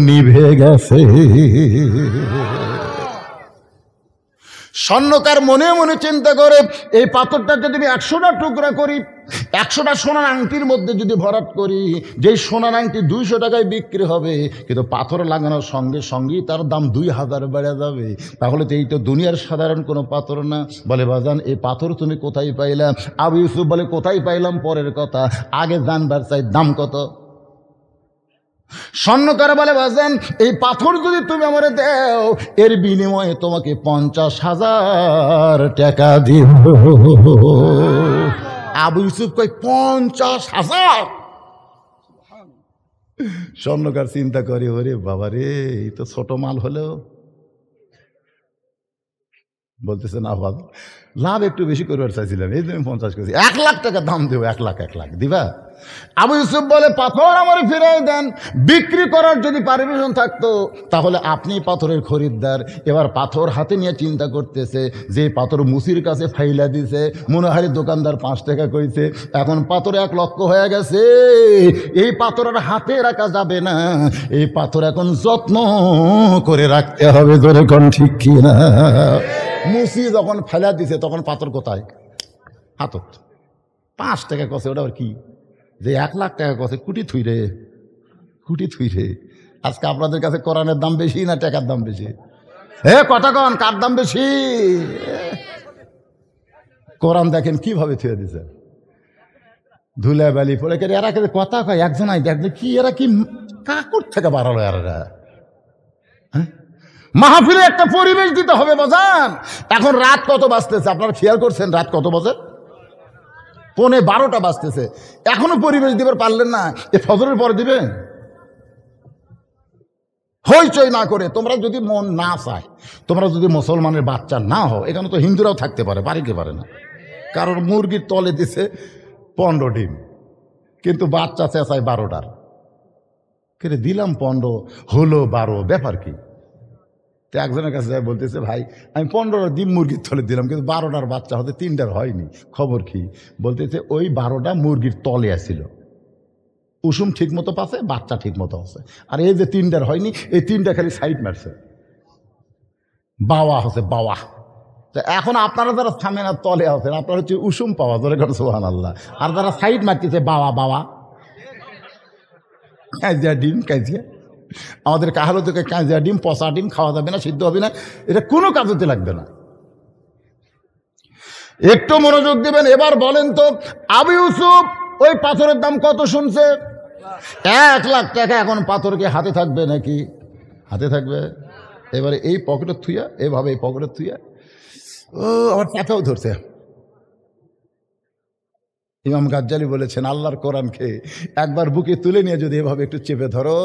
নিভে গেছে। স্বর্ণকার মনে মনে চিন্তা করে এই পাথরটা যদি আমি 100টা টুকরা করি, 100টা সোনার আংটির মধ্যে যদি ভরাট করি, যেই সোনার আংটি 200 টাকায় বিক্রি হবে, কিন্তু পাথর লাগানোর সঙ্গে সঙ্গেই তার দাম 2000 বেড়ে যাবে, তাহলে তো এই তো দুনিয়ার সাধারণ কোনো পাথর না। বলে বাজান এই পাথর তুমি কোথায় পাইলা? আবু ইউসুফ বলে কোথায় পাইলাম পরের কথা, আগে জানবার চাই দাম কত। স্বর্ণকার বলে বাজান এই পাথর যদি তুমি আমারে দাও এর বিনিময়ে তোমাকে 50,000 টাকা দিব। আবু ইউসুফ কই 50,000? স্বর্ণকার চিন্তা করে ওরে বাবা রে এই তো ছোট মাল হলেও, বলতেছে না বাবা লাভ একটু বেশি করবার চাইছিলাম, এই জন্য 50 কেজি 1 লাখ টাকা দাম দেবো, 1 লাখ দিবা? আবু ইউসুফ বলে পাথর আমার ফিরিয়ে দেন, বিক্রি করার যদি পারমিশন থাকতো তাহলে আপনি পাথরের খরিদ্দার। এবার পাথর হাতে নিয়ে চিন্তা করতেছে যে পাথর মুসির কাছে ফাইলা দিছে, মনে হয় দোকানদার 5 টাকা কইছে, এখন পাথর 1 লক্ষ হয়ে গেছে, এই পাথর আর হাতে রাখা যাবে না, এই পাথর এখন যত্ন করে রাখতে হবে, ধরে কোন ঠিক কিনা? মুসি যখন ফাইলা দিছে তখন পাথর কোথায়? হাতত। 5 টাকা কছে, ওটা আবার কি? যে 1 লাখ টাকা কছে, কুটি থুই রে। আজকে আপনাদের কাছে কোরআনের দাম বেশি না টাকার দাম বেশি? কথা কন কার দাম বেশি? কোরআন দেখেন কিভাবে থুয়ে দিছে, ধুলে বালি পড়ে। এরা কে কথা কয় একজন আই দেখবে কি, এরা কি কাকুর থেকে বাড়ালো এরা? মাহফিলে একটা পরিবেশ দিতে হবে বাজান। এখন রাত কত বাজতেছে আপনারা খেয়াল করছেন? রাত কত বাজে? 11:30 বাজতেছে, এখনো পরিবেশ দিবার পারলেন না, এ ফজরের পরে দিবে? হইচই না করে, তোমরা যদি মন না চায়, তোমরা যদি মুসলমানের বাচ্চা না হও, এখানে তো হিন্দুরাও থাকতে পারে, পারে কি পারে না? কারণ মুরগির তলে দিছে 15 ডিম, কিন্তু বাচ্চা চেঁচায় 12টার। কে দিলাম 15, হলো 12, ব্যাপার কি? তো একজনের কাছে যাই বলতেছে, ভাই আমি 15টা ডিম মুরগির তলে দিলাম, কিন্তু 12টার বাচ্চা হতে 3টার হয়নি, খবর কি? বলতেছে ওই 12টা মুরগির তলে আসছিল, কুসুম ঠিক মতো পাচ্ছে, বাচ্চা ঠিক মতো আছে, আর এই যে 3টার হয়নি, এই 3টা খালি সাইড মারছে, বাওয়া হচ্ছে বাওয়া। তো এখন আপনারা যারা থামেন আর তলে আছেন, আপনারা হচ্ছে উসুম পাওয়া, ধরে করেন সুবহানাল্লাহ, আর যারা সাইড মারতেছে বাওয়া বাওয়া, কাঁজিয়া ডিম কাঁজিয়া। আমাদের কাহালো থেকে কাঁজিয়া ডিম, পচা ডিম খাওয়া যাবে না, সিদ্ধ হবে না, এটা কোনো কাজতে লাগবে না। একটু মনোযোগ দিবেন। এবার বলেন তো, আবু ইউসুফ ওই পাথরের দাম কত শুনছে? 1 লাখ টাকা। এখন পাথর কি হাতে থাকবে নাকি? হাতে থাকবে। এবারে এই পকেটে থুইয়া, এভাবে এই পকেটে থুইয়া, ও আমার চাকাও ধরছে। ইমাম গাজ্জালি বলেছেন, আল্লাহর কোরআনকে একবার বুকে তুলে নিয়ে যদি এভাবে একটু চেপে ধরো,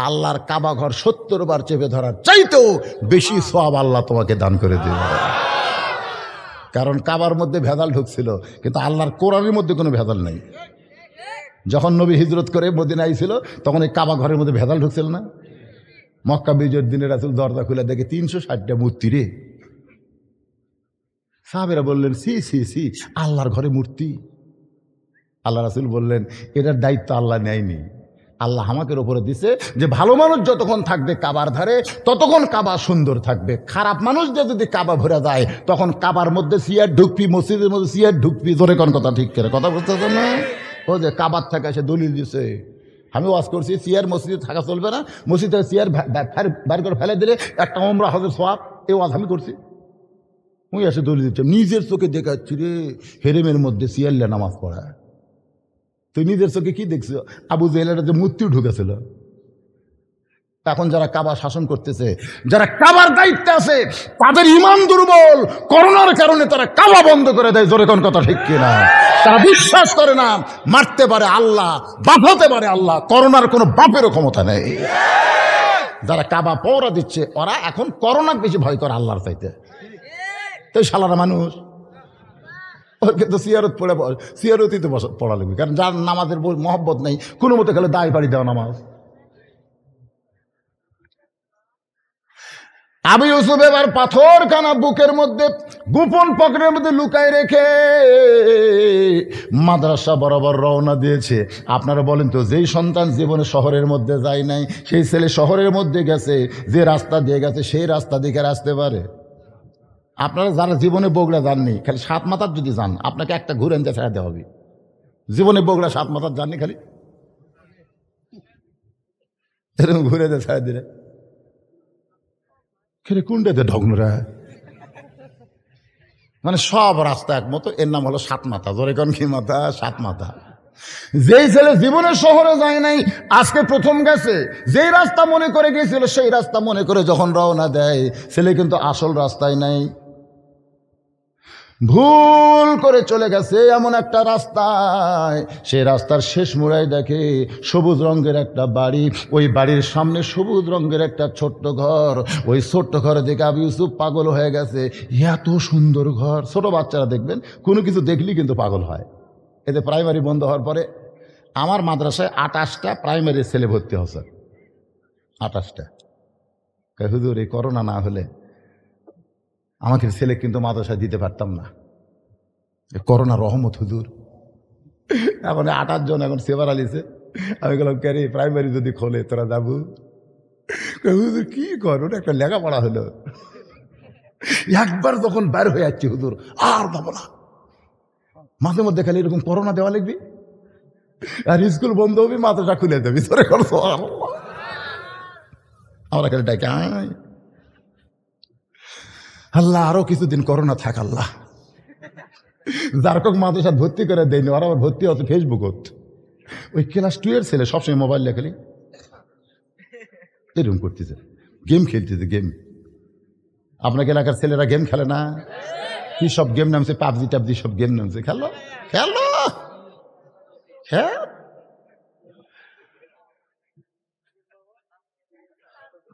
আল্লাহর কাবা ঘর 70 বার চেপে ধরার চাইতেও বেশি সওয়াব আল্লাহ তোমাকে দান করে দেবে। কারণ কাবার মধ্যে ভেজাল ঢুকছিল, কিন্তু আল্লাহর কোরআনের মধ্যে কোনো ভেজাল নেই। যখন নবী হিজরত করে মদিনায় ছিল, তখন এই কাবা ঘরের মধ্যে ভেজাল ঢুকছিল না। মক্কা বিজয়ের দিনে রাসূল দরজা খুলে দেখে 360টা মূর্তি রে। সাহাবেরা বললেন, সি সি সি, আল্লাহর ঘরে মূর্তি। আল্লাহ রাসূল বললেন, এটার দায়িত্ব আল্লাহ নেয়নি, আল্লাহ আমাদের উপরে দিছে যে ভালো মানুষ যতক্ষণ থাকবে কাবার ধারে, ততক্ষণ কাবা সুন্দর থাকবে। খারাপ মানুষ যদি কাবা ভরে যায়, তখন কাবার মধ্যে সিয়ার ঢুকবি, মসজিদের মধ্যে সিয়ার ঢুকবি। ধরে কোন কথা ঠিক করে কথা বুঝতে না? ও যে কাবার থেকে এসে দলিল দিছে, আমি ওয়াজ করছি সিয়ার মসজিদে থাকা চলবে না, মসজিদে সিয়ার বাইর করে ফেলে দিলে একটা ওমরা হজের সওয়াব, এই ওয়াজ আমি করছি। ওই এসে দলিল দিচ্ছে, নিজের চোখে দেখাচ্ছি রে হেরেমের মধ্যে সিয়ারলে নামাজ পড়া। তুই নিজের চোখে কি দেখছো? আবু জেহেলের যে মূর্তিও ঢুকেছিল। এখন যারা কাবা শাসন করতেছে, যারা কাবার দায়িত্বে আছে, তাদের ঈমান দুর্বল। করোনার কারণে তারা কাবা বন্ধ করে দেয়। জোরে কোন কথা ঠিক কিনা? তারা বিশ্বাস করে না মারতে পারে আল্লাহ, বাঁচাতে পারে আল্লাহ, করোনার কোনো বাপেরও ক্ষমতা নেই। যারা কাবা পৌঁরা দিচ্ছে, ওরা এখন করোনার বেশি ভয় করে আল্লাহর চাইতে। তো শালারা মানুষ, ওকে তো সিয়ারত পড়ে, সিয়ারতই তো পড়া লাগবে। কারণ যার নামাজের মহব্বত নেই, কোনো মতো খেলে দায় পাড়ি দেওয়া নামাজ। আবু ইউসুফ এবার পাথরখানা বুকের মধ্যে গোপন পকেটের মধ্যে লুকায় রেখে মাদ্রাসা বরাবর রওনা দিয়েছে। আপনারা বলেন তো, যেই সন্তান জীবনে শহরের মধ্যে যায় নাই, সেই ছেলে শহরের মধ্যে গেছে, যে রাস্তা দিয়ে গেছে সেই রাস্তা দিকে আসতে পারে? আপনারা যারা জীবনে বগুড়া যাননি, খালি 7 মাথার যদি যান, আপনাকে একটা ঘুরে এনতে ফেরাতে হবে। জীবনে বগুড়া 7 মাথার যাননি, খালি এরকম ঘুরে দিয়ে ছেড়ে দিলে খেলে কোনটাতে ঢগনরা, মানে সব রাস্তা একমতো। এর নাম হলো 7 মাথা। ধরে কোন কি মাথা? 7 মাথা। যেই ছেলে জীবনের শহরে যায় নাই, আজকে প্রথম গেছে, যেই রাস্তা মনে করে গিয়েছিল সেই রাস্তা মনে করে যখন রওনা দেয়, ছেলে কিন্তু আসল রাস্তায় নাই, ভুল করে চলে গেছে এমন একটা রাস্তায়। সেই রাস্তার শেষ মোড়ায় দেখে সবুজ রঙের একটা বাড়ি, ওই বাড়ির সামনে সবুজ রঙের একটা ছোট্ট ঘর। ওই ছোট্ট ঘরে দেখে আবু ইউসুফ পাগল হয়ে গেছে। এত সুন্দর ঘর! ছোট বাচ্চারা দেখবেন কোনো কিছু দেখলেই কিন্তু পাগল হয়। এতে প্রাইমারি বন্ধ হওয়ার পরে আমার মাদ্রাসায় 28টা প্রাইমারি ছেলে ভর্তি হচ্ছে। 28টা। হুজুর, এই করোনা না হলে আমাকে ছেলে কিন্তু মাদ্রাসায় দিতে পারতাম না। করোনা রহমত হুজুর। এখন 28 জন এখন সেবার আলিছে। আমি বললাম, ক্যারি প্রাইমারি যদি খোলে তোরা যাবো? হুজুর কি করো, একটা লেখাপড়া হলো। একবার যখন বের হয়ে যাচ্ছি হুজুর, আর যাবো না। মাঝে মধ্যে খালি এরকম করোনা দেওয়া লিখবি, আর স্কুল বন্ধ হবি, মাদ্রাসা খুলে দেবি। তোরে করছো আমরা খালি ডাকে আল্লাহ আরো কিছুদিন করোনা থাক আল্লাহ। যার কক মাদ্রাসা ভর্তি করে দেয়নি, ওরা আবার ভর্তি হচ্ছে ফেসবুকত। ওই ক্লাস 2 এর ছেলে সবসময় মোবাইল লেখালি এরকম করতেছে, গেম খেলতেছে। গেম আপনাকে এলাকার ছেলেরা গেম খেলে না? কি সব গেম নামছে, পাবজি টাবজি সব গেম নামছে। খেলো খেলো হ্যাঁ,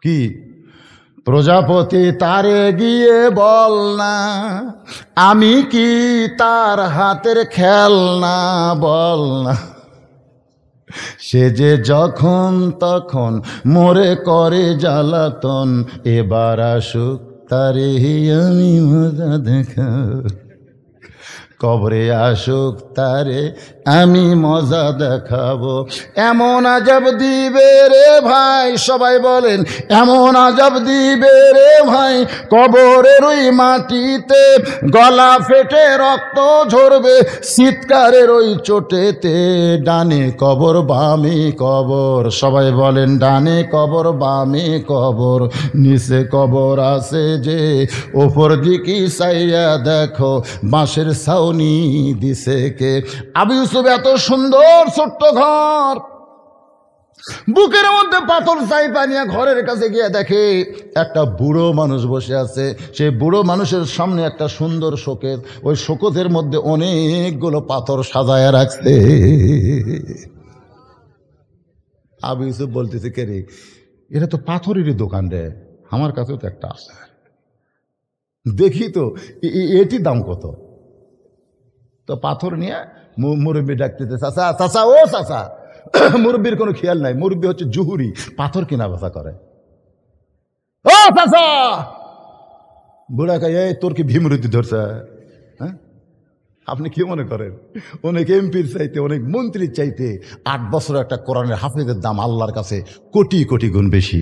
কি প্রজাপতি তারে গিয়ে বল না, আমি কি তার হাতের খেলনা, বল না। সে যে যখন তখন মোরে করে জ্বালাতন, এবার আসুক তারে আমি মজা দেখা, কবরে আসুক তারে আমি মজা দেখাবো। এমন আজাব দিবে রে ভাই, সবাই বলেন এমন আজাব দিবে রে ভাই, কবরের ওই মাটিতে গলা ফেটে রক্ত ঝরবে, চিৎকারের ওই চোটেতে, ডানে কবর বামে কবর, সবাই বলেন ডানে কবর বামে কবর, নিচে কবর আছে যে, ওপর দিকে চাইয়া দেখো বাঁশের ছাউনি দিছে কে। আবু ইউসুফ এত সুন্দর ছোট্ট ঘর, বুকের মধ্যে পাথর চাইপা নিয়ে ঘরের কাছে গিয়ে দেখে একটা বুড়ো মানুষ বসে আছে। সেই বুড়ো মানুষের সামনে একটা সুন্দর শোকেস, ওই শোকেসের মধ্যে অনেকগুলো পাথর সাজায় রাখছে। আবু ইউসুফ বলতেছে, কে রে, এটা তো পাথরেরই দোকান রে, আমার কাছেও তো একটা আছে, দেখি তো এটি দাম কত। তো পাথর নিয়ে মুরব্বী ডাকতেছে, চাচা চাচা ও চাচা। মুরব্বীর কোনো খেয়াল নাই, মুরব্বী হচ্ছে জুহুরি, পাথর কেনা বেচা করে। ও চাচা, বুড়া কাই, এই তোর কি ভীমরুতি ধরছে? হ্যাঁ, আপনি কি মনে করেন অনেক এমপির চাইতে, অনেক মন্ত্রীর চাইতে 8 বছর একটা কোরআনের হাফেজের দাম আল্লাহর কাছে কোটি কোটি গুণ বেশি।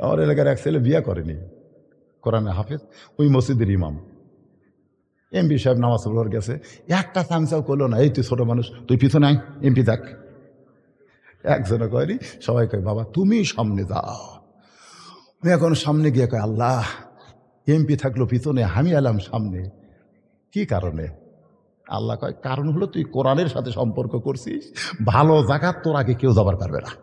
আমার এলাকার এক ছেলে বিয়ে করেনি, কোরআনের হাফেজ, ওই মসজিদের ইমাম। এমপি সাহেব নামাজ পড়ার গেছে, একটা চামচাও করলো না, এই তুই ছোট মানুষ, তুই পিছনে আয়, এমপি থাক। একজনে কয়নি, সবাই কয় বাবা তুমি সামনে যাও। এখন সামনে গিয়ে কয়, আল্লাহ এমপি থাকলো পিছনে, আমি এলাম সামনে, কি কারণে? আল্লাহ কয়, কারণ হলো তুই কোরআনের সাথে সম্পর্ক করছিস, ভালো জায়গা তোর আগে কেউ যাবার পারবে না,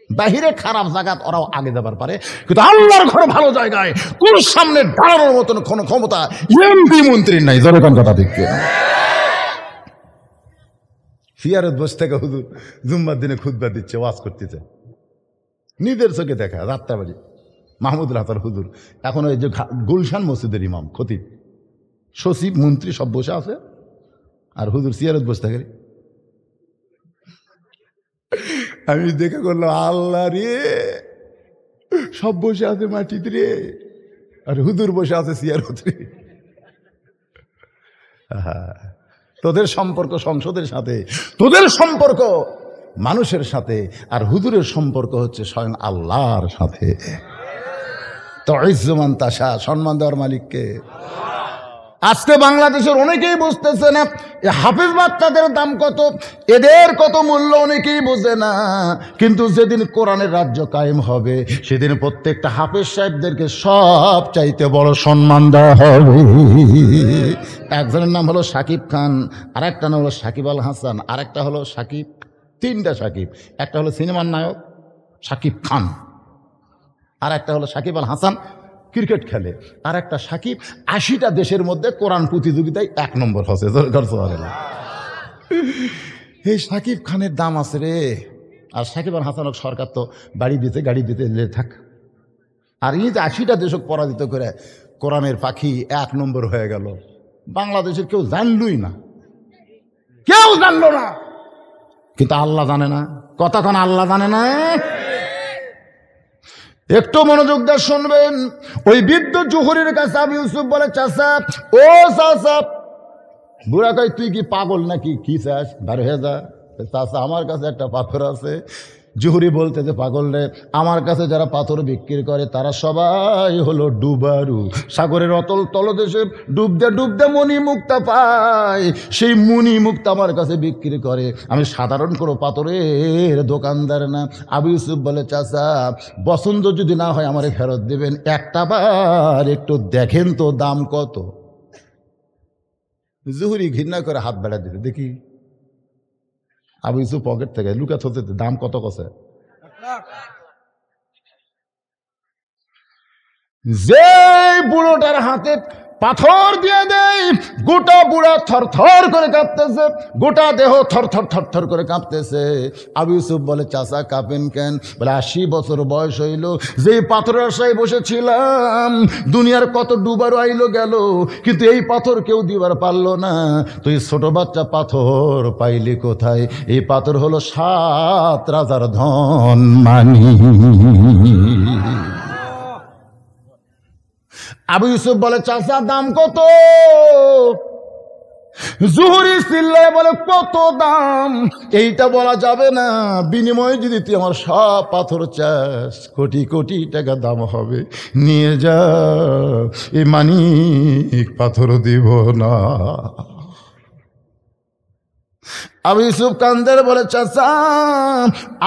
বাহিরে খারাপ জায়গাত ওরাও আগে যাবার পারে, কিন্তু আল্লাহর ঘরে ভালো জায়গায় কোন সামনে দাঁড়ানোর মতন কোন ক্ষমতা এমপি মন্ত্রীর নাই। জনগণ কথা দেখতে ফিয়ারত বসে থেকে হুজুর জুম্মার দিনে খুতবা দিচ্ছে, ওয়াজ করতেছে, নিজের চোখে দেখা, রাত্তাবাড়ি মাহমুদুল হাসান হুজুর। এখন ওই যে গুলশান মসজিদের ইমাম, খতিব, সচিব, মন্ত্রী সব বসে আছে, আর হুজুর সিয়ারত বসে থাকে। আমি দেখা করলাম, আল্লাহ রে, সব বসে আছে মাটিতে রে, আর হুজুর বসে আছে সিয়ারত রে। তোদের সম্পর্ক সংসদের সাথে, তোদের সম্পর্ক মানুষের সাথে, আর হুজুরের সম্পর্ক হচ্ছে স্বয়ং আল্লাহর সাথে। তো ইজ্জমান তাশা, সম্মান দেওয়ার মালিককে। আজকে বাংলাদেশের অনেকেই বুঝতেছে না হাফেজ বাচ্চাদের দাম কত, এদের কত মূল্য অনেকেই বোঝে না। কিন্তু যেদিন কোরআনের রাজ্য কায়েম হবে, সেদিন প্রত্যেকটা হাফেজ সাহেবদেরকে সব চাইতে বড় সম্মান দেওয়া হবে। একজনের নাম হলো সাকিব খান, আরেকটা নাম হলো সাকিব আল হাসান, আরেকটা হলো সাকিব, 3টা সাকিব। একটা হলো সিনেমার নায়ক সাকিব খান, আর একটা হলো সাকিব আল হাসান, ক্রিকেট খেলে, আর একটা সাকিব 80টা দেশের মধ্যে কোরআন প্রতিযোগিতায় 1 নম্বর হচ্ছে। এই সাকিব খানের দাম আছে রে। আর সাকিব আল হাসানক সরকার তো বাড়ি দিতে, গাড়ি দিতে থাক। আর এই যে 80টা দেশক পরাজিত করে কোরআনের পাখি 1 নম্বর হয়ে গেল, বাংলাদেশের কেউ জানলই না, কেউ জানলো না। কিন্তু আল্লাহ জানে না, কতক্ষণ আল্লাহ জানে না। একটু মনোযোগ দিয়ে শুনবেন। ওই বৃদ্ধ জুহুরির কাছে আবু ইউসুফ বলে, চাচা ও চাচা। বুড়া কয়, তুই কি পাগল নাকি, কি চাস, বার হয়ে যা। চাচা আমার কাছে একটা পাথর আছে। জুহুরি বলতে যে, পাগল রে, আমার কাছে যারা পাথর বিক্রি করে তারা সবাই হলো ডুবারু, সাগরের অতল তলদেশে ডুবতে ডুবতে মণি মুক্তা পায়, সেই মণি মুক্তা আমার কাছে বিক্রি করে। আমি সাধারণ কোনো পাথরের দোকানদার না। আবু ইউসুফ বলে, চাচা পছন্দ যদি না হয় আমারে ফেরত দেবেন, একটা বার একটু দেখেন তো দাম কত। জুহুরি ঘৃণা করে হাত বেড়া দিতে, দেখি। আবু ইউসুফ পকেট থেকে লুকা থতে, দাম কত কছে। যে বুড়োটার হাতে পাথর দিয়ে দেয়, গোটা বুড়া থরথর করে কাঁপতেছে, গোটা দেহ থরথর থরথর করে কাঁপতেছে। আবু ইউসুফ বলে, চাচা কাঁপেন কেন? বলে 80 বছর বয়স হইল, যেই পাথরের আশায় বসেছিলাম, দুনিয়ার কত ডুবারও আইলো গেল, কিন্তু এই পাথর কেউ দিবার পারলো না। তুই ছোট বাচ্চা পাথর পাইলি কোথায়? এই পাথর হলো 7 রাজার ধন মানি। আবু ইউসুফ বলে, চাচা দাম কত? জুহরি চিল্লায় বলে, কত দাম এইটা বলা যাবে না, বিনিময়ে যদি তুই আমার সব পাথর চাস, কোটি কোটি টাকা দাম হবে, নিয়ে যা, এই মানিক পাথর দিব না। আবু ইউসুফ কান্দের বলে, চাচা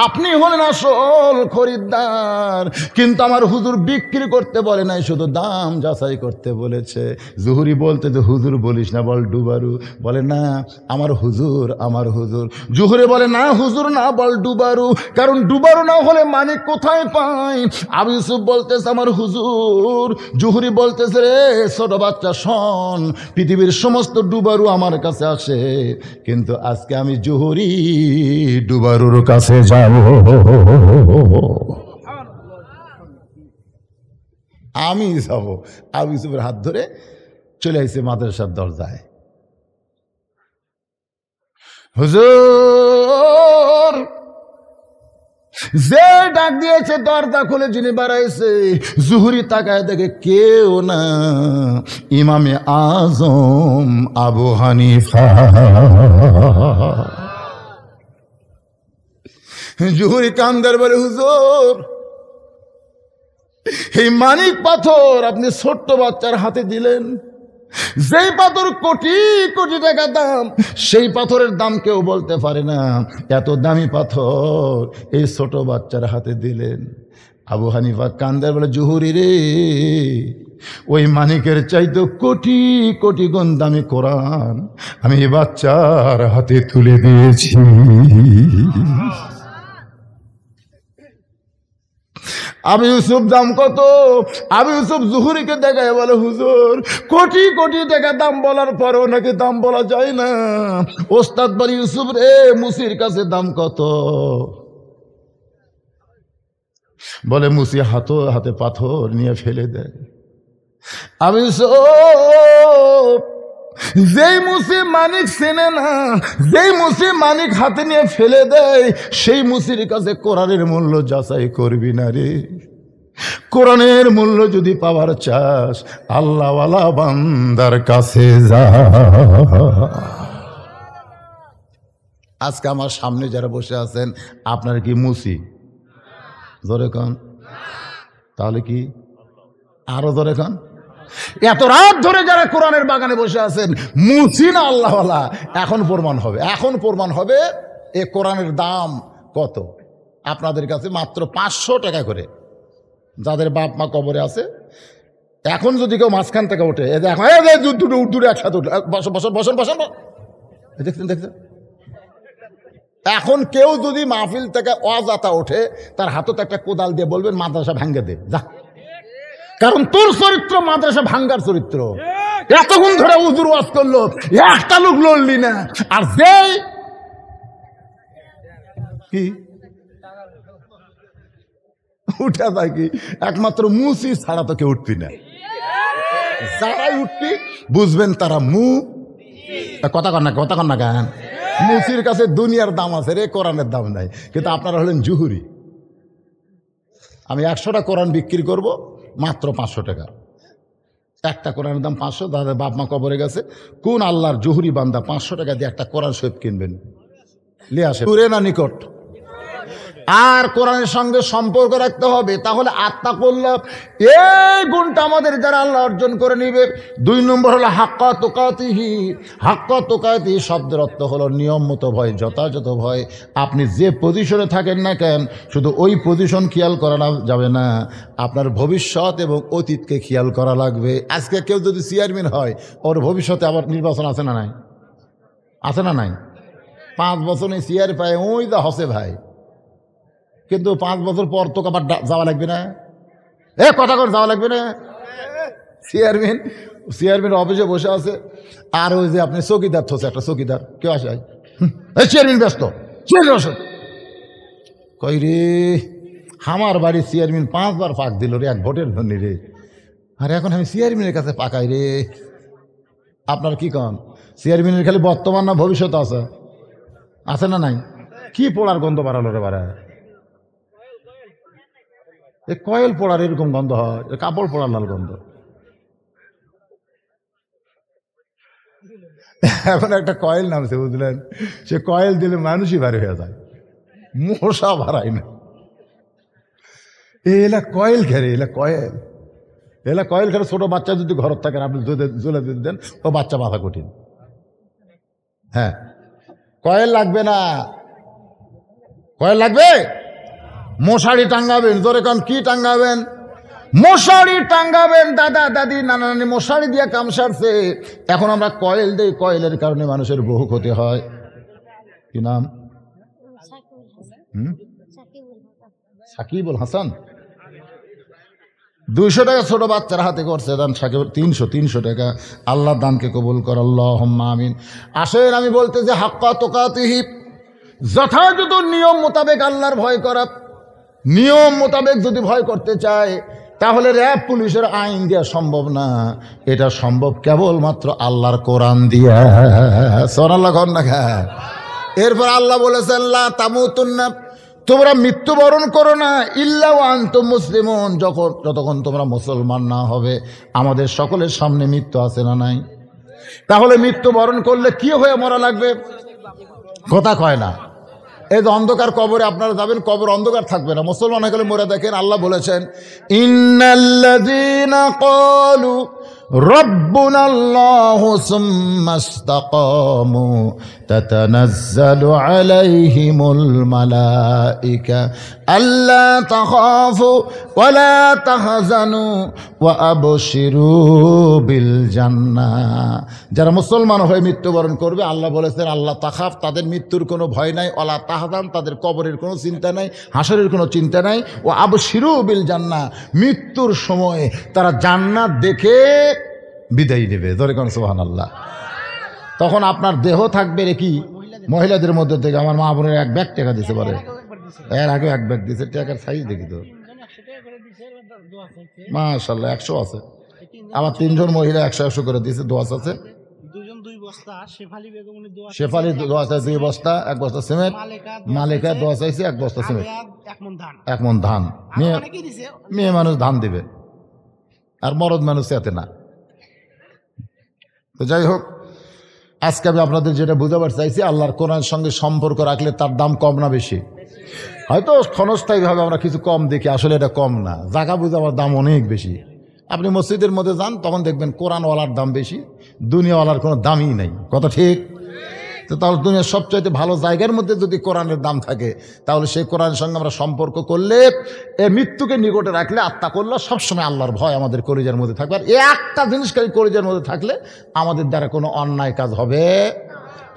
আপনি হলেন আসল খরিদ্দার, কিন্তু আমার হুজুর বিক্রি করতে বলে নাই, শুধু দাম যাচাই করতে বলেছে। জুহুরি বলতে, তো হুজুর বলিস না, বল ডুবারু। বলে না, আমার হুজুর, আমার হুজুর। জুহুরি বলে, না হুজুর না, বল ডুবারু, কারণ ডুবারু না হলে মানিক কোথায় পাই? আবু ইউসুফ বলতেছে, আমার হুজুর। জুহুরি বলতেছে, রে ছোট বাচ্চা শোন, পৃথিবীর সমস্ত ডুবারু আমার কাছে আসে, কিন্তু আজকে আমি জুহুরি ডুবারুর কাছে যাব। আমি যাব। আবু ইউসুফের হাত ধরে চলে আসছে মাদ্রাসার দরজায়। হুজুর যে ডাক দিয়েছে, দরজা খুলে যিনি বাড়াইছে, জুহুরি তাকায় দেখে কেউ না, ইমামে আজম আবু হানিফা। জুহুরি কান্দার বলে, হুজুর এই মানিক পাথর আপনি ছোট্ট বাচ্চার হাতে দিলেন, যেই পাথর কোটি কোটি টাকা দাম, সেই পাথরের দাম কেউ বলতে পারে না, এত দামি পাথর এই ছোট বাচ্চার হাতে দিলেন। আবু হানিফা কান্দার বলে, জুহুরি রে, ওই মানিকের চাইতে কোটি কোটি গুণ দামি কোরআন আমি এই বাচ্চার হাতে তুলে দিয়েছি। আবু ইউসুফ দাম কত? আবু ইউসুফ জুহুরিকে দেখায় বলে, হুজুর কোটি কোটি টাকা দাম বলার পরেও নাকি দাম বলা যায় না। ওস্তাদ বলে, ইউসুফ রে, মুসির কাছে দাম কত? বলে, মুসি হাতে পাথর নিয়ে ফেলে দেয়। আবু ইউসুফ, যেই মুসি মানিক চেনে না, যেই মুসি মানিক হাতে নিয়ে ফেলে দেয়, সেই মুসির কাছে কোরআনের মূল্য যাচাই করবি না রে। কোরআনের মূল্য যদি পাওয়ার চাস, আল্লাহওয়ালা বান্দার কাছে যা। আজকে আমার সামনে যারা বসে আছেন, আপনার কি মুসি? জোরে কন। তাহলে কি আরো জোরে কন। এত রাত ধরে যারা কোরআনের বাগানে বসে আছেন, মুসি না আল্লাহওয়ালা, এখন প্রমাণ হবে, এখন প্রমাণ হবে এ কোরআনের দাম কত। আপনাদের কাছে মাত্র 500 টাকা করে, যাদের বাপ মা কবরে আছে, এখন যদি কেউ মাঝখান থেকে ওঠে, এই দেখো দূরে একসাথে উঠে, বসন বসন বসন বসন, দেখছেন দেখছেন, এখন কেউ যদি মাহফিল থেকে অজাতা ওঠে, তার হাততে একটা কোদাল দিয়ে বলবেন, মাদ্রাসা ভাঙ্গে দে যা, কারণ তোর চরিত্র মাদ্রাসা ভাঙ্গার চরিত্র। এতক্ষণ ধরে হুজুর ওয়াজ করলো, একটা লোক লড়লি না, আর যেই কি উঠে যায় কি, একমাত্র মুসি ছাড়া তো কেউ উঠবি না। যারাই উঠবি বুঝবেন তারা কথা কর না কেন, মুসির কাছে দুনিয়ার দাম আছে রে, কোরআনের দাম নাই। কিন্তু আপনারা হলেন জুহুরি। আমি 100টা কোরআন বিক্রি করব মাত্র 500 টাকা। একটা কোরআনের দাম 500। দাদা বাপ মা কবরে গেছে, কোন আল্লাহর জুহুরি বান্দা 500 টাকা দিয়ে একটা কোরআন শরীফ কিনবেন? লিয়ে আসে, দূরে না নিকট? আর কোরআনের সঙ্গে সম্পর্ক রাখতে হবে, তাহলে আত্মা করলাম এই গুণটা আমাদের যারা আল্লাহ অর্জন করে নিবে। 2 নম্বর হলো হাক্কা তুকাতিহি। হাক্কা তুকাতিহি শব্দের অর্থ হলো নিয়ম মতো ভয়, যথাযথ ভয়। আপনি যে পজিশনে থাকেন না কেন, শুধু ওই পজিশন খেয়াল করা যাবে না, আপনার ভবিষ্যৎ এবং অতীতকে খেয়াল করা লাগবে। আজকে কেউ যদি চেয়ারম্যান হয়, ওর ভবিষ্যতে আবার নির্বাচন আছে না নাই? আছে না নাই? 5 বছরে চেয়ার পায়, ওই যা হসে ভাই, কিন্তু 5 বছর পর তো আবার যাওয়া লাগবে না? কথা করে যাওয়া লাগবে না? চেয়ারম্যান অফিসে বসে আছে, আর ওই যে আপনি চৌকিদার থসে, একটা চৌকিদার কেউ আসে, চেয়ারম্যান ব্যস্ত, চেয়ারম্যান বসে কই রে, আমার বাড়ির চেয়ারম্যান 5 বার পাক দিল রে এক ভোটের জন্য রে, আর এখন আমি চেয়ারম্যানের কাছে পাকাই রে। আপনার কি কন, চেয়ারম্যানের খালি বর্তমান না ভবিষ্যৎ আছে? আছে না নাই? কি পোড়ার গন্ধ বাড়ালো রে বাড়া, এ কয়েল পোড়ার এরকম গন্ধ হয়, কাপড় পোড়ার লাল গন্ধ। এখন একটা কয়েল নামছে বুঝলেন, সে কয়েল দিলে মানুষই ভারী হয়ে যায়, মশা বাড়ায় না। এলা কয়েল খেলে, এলা কয়েল খেলে। ছোট বাচ্চা যদি ঘর থাকেন আপনি জ্বলে দেন, ও বাচ্চা মাথা কঠিন। হ্যাঁ, কয়েল লাগবে না, কয়েল লাগবে, মশারি টাঙ্গাবেন। জোরে কান, কি টাঙ্গাবেন? মশারি টাঙ্গাবেন। দাদা দাদি নানা নানি মশারি দিয়ে কাম সারছে, এখন আমরা কয়েল দেই, কয়েলের কারণে মানুষের বহু ক্ষতি হয়। কি নাম? সাকিবুল হাসান। 200 টাকা ছোট বাচ্চার হাতে করছে দান, সাকিব 300 টাকা। আল্লাহ দানকে কবুল কর, আল্লাহুম্মা আমিন। আসেন আমি বলতে যে হাক্কা তুকাতিহি, যথাযথ নিয়ম মোতাবেক আল্লাহর ভয় করা। নিয়ম মোতাবেক যদি ভয় করতে চায় তাহলে র্যাব পুলিশের আইন দেওয়া সম্ভব না, এটা সম্ভব কেবলমাত্র আল্লাহর কোরআন দিয়া। সুবহানাল্লাহ কর না। এরপর আল্লাহ বলেছেন লা তামুতুন্না, তোমরা মৃত্যুবরণ করো না ইল্লা ওয়া আনতুম মুসলিমুন, যতক্ষণ তোমরা মুসলমান না হবে। আমাদের সকলের সামনে মৃত্যু আছে না নাই? তাহলে মৃত্যুবরণ করলে কি হয়ে মরা লাগবে? কথা কয় না। এই যে অন্ধকার কবরে আপনারা যাবেন, কবর অন্ধকার থাকবে না, মুসলমান হয়ে গেলে মরে। দেখেন আল্লাহ বলেছেন ইন্নাল্লাযীনা ক্বালু রাব্বুনাল্লাহু সুম্মা ইসতাকামু তাতানাজ্জালু আলাইহিমুল মালায়েকা আল্লা তাখাফু ওয়া লা তাহজানু ওয়া আবশিরু বিল জান্নাহ। যারা মুসলমান হয়ে মৃত্যুবরণ করবে, আল্লাহ বলেছেন আল্লাহ তাখাফ, তাদের মৃত্যুর কোনো ভয় নাই, ওয়ালা তাহজান, তাদের কবরের কোনো চিন্তা নাই, হাসরের কোনো চিন্তা নাই, ও আবশিরু বিল জান্নাহ, মৃত্যুর সময় তারা জান্নাত দেখে বিদায় নেবে। ধরে কোন সুবহানাল্লাহ। তখন আপনার দেহ থাকবে রে কি, মহিলাদের মধ্যে থেকে আমার মা বোনের 1 ব্যাগ টাকা দিতে পারে, এর আগে 1 ব্যাগ দিছে, টাকার সাইজ দেখি তো মাশাআল্লাহ 100 আছে। আমার 3 জন মহিলা 100 করে দিয়েছে, দোয়া আছে। শেফালি দোয়া চাইছে 2 বস্তা, 1 বস্তা সিমেন্ট। মালিকা দোয়া চাইছে 1 বস্তা সিমেন্ট, 1 মণ ধান। মেয়ে মানুষ ধান দিবে, আর মরদ মানুষ এতে না। তো যাই হোক, আজকে আমি আপনাদের যেটা বুঝাবার চাইছি, আল্লাহর কোরআনের সঙ্গে সম্পর্ক রাখলে তার দাম কম না বেশি? হয়তো ক্ষণস্থায়ীভাবে আমরা কিছু কম দেখি, আসলে এটা কম না, জায়গা বুঝাবার দাম অনেক বেশি। আপনি মসজিদের মধ্যে যান, তখন দেখবেন কোরআনওয়ালার দাম বেশি, দুনিয়াওয়ালার কোনো দামই নেই। কথা ঠিক? তো তাহলে দুনিয়ার সবচাইতে ভালো জায়গার মধ্যে যদি কোরআনের দাম থাকে, তাহলে সেই কোরআনের সঙ্গে আমরা সম্পর্ক করলে, এ মৃত্যুকে নিকটে রাখলে, আত্মা করলে সবসময় আল্লাহর ভয় আমাদের কলিজার মধ্যে থাকবে। আর একটা জিনিস খালি কলিজার মধ্যে থাকলে আমাদের দ্বারা কোনো অন্যায় কাজ হবে।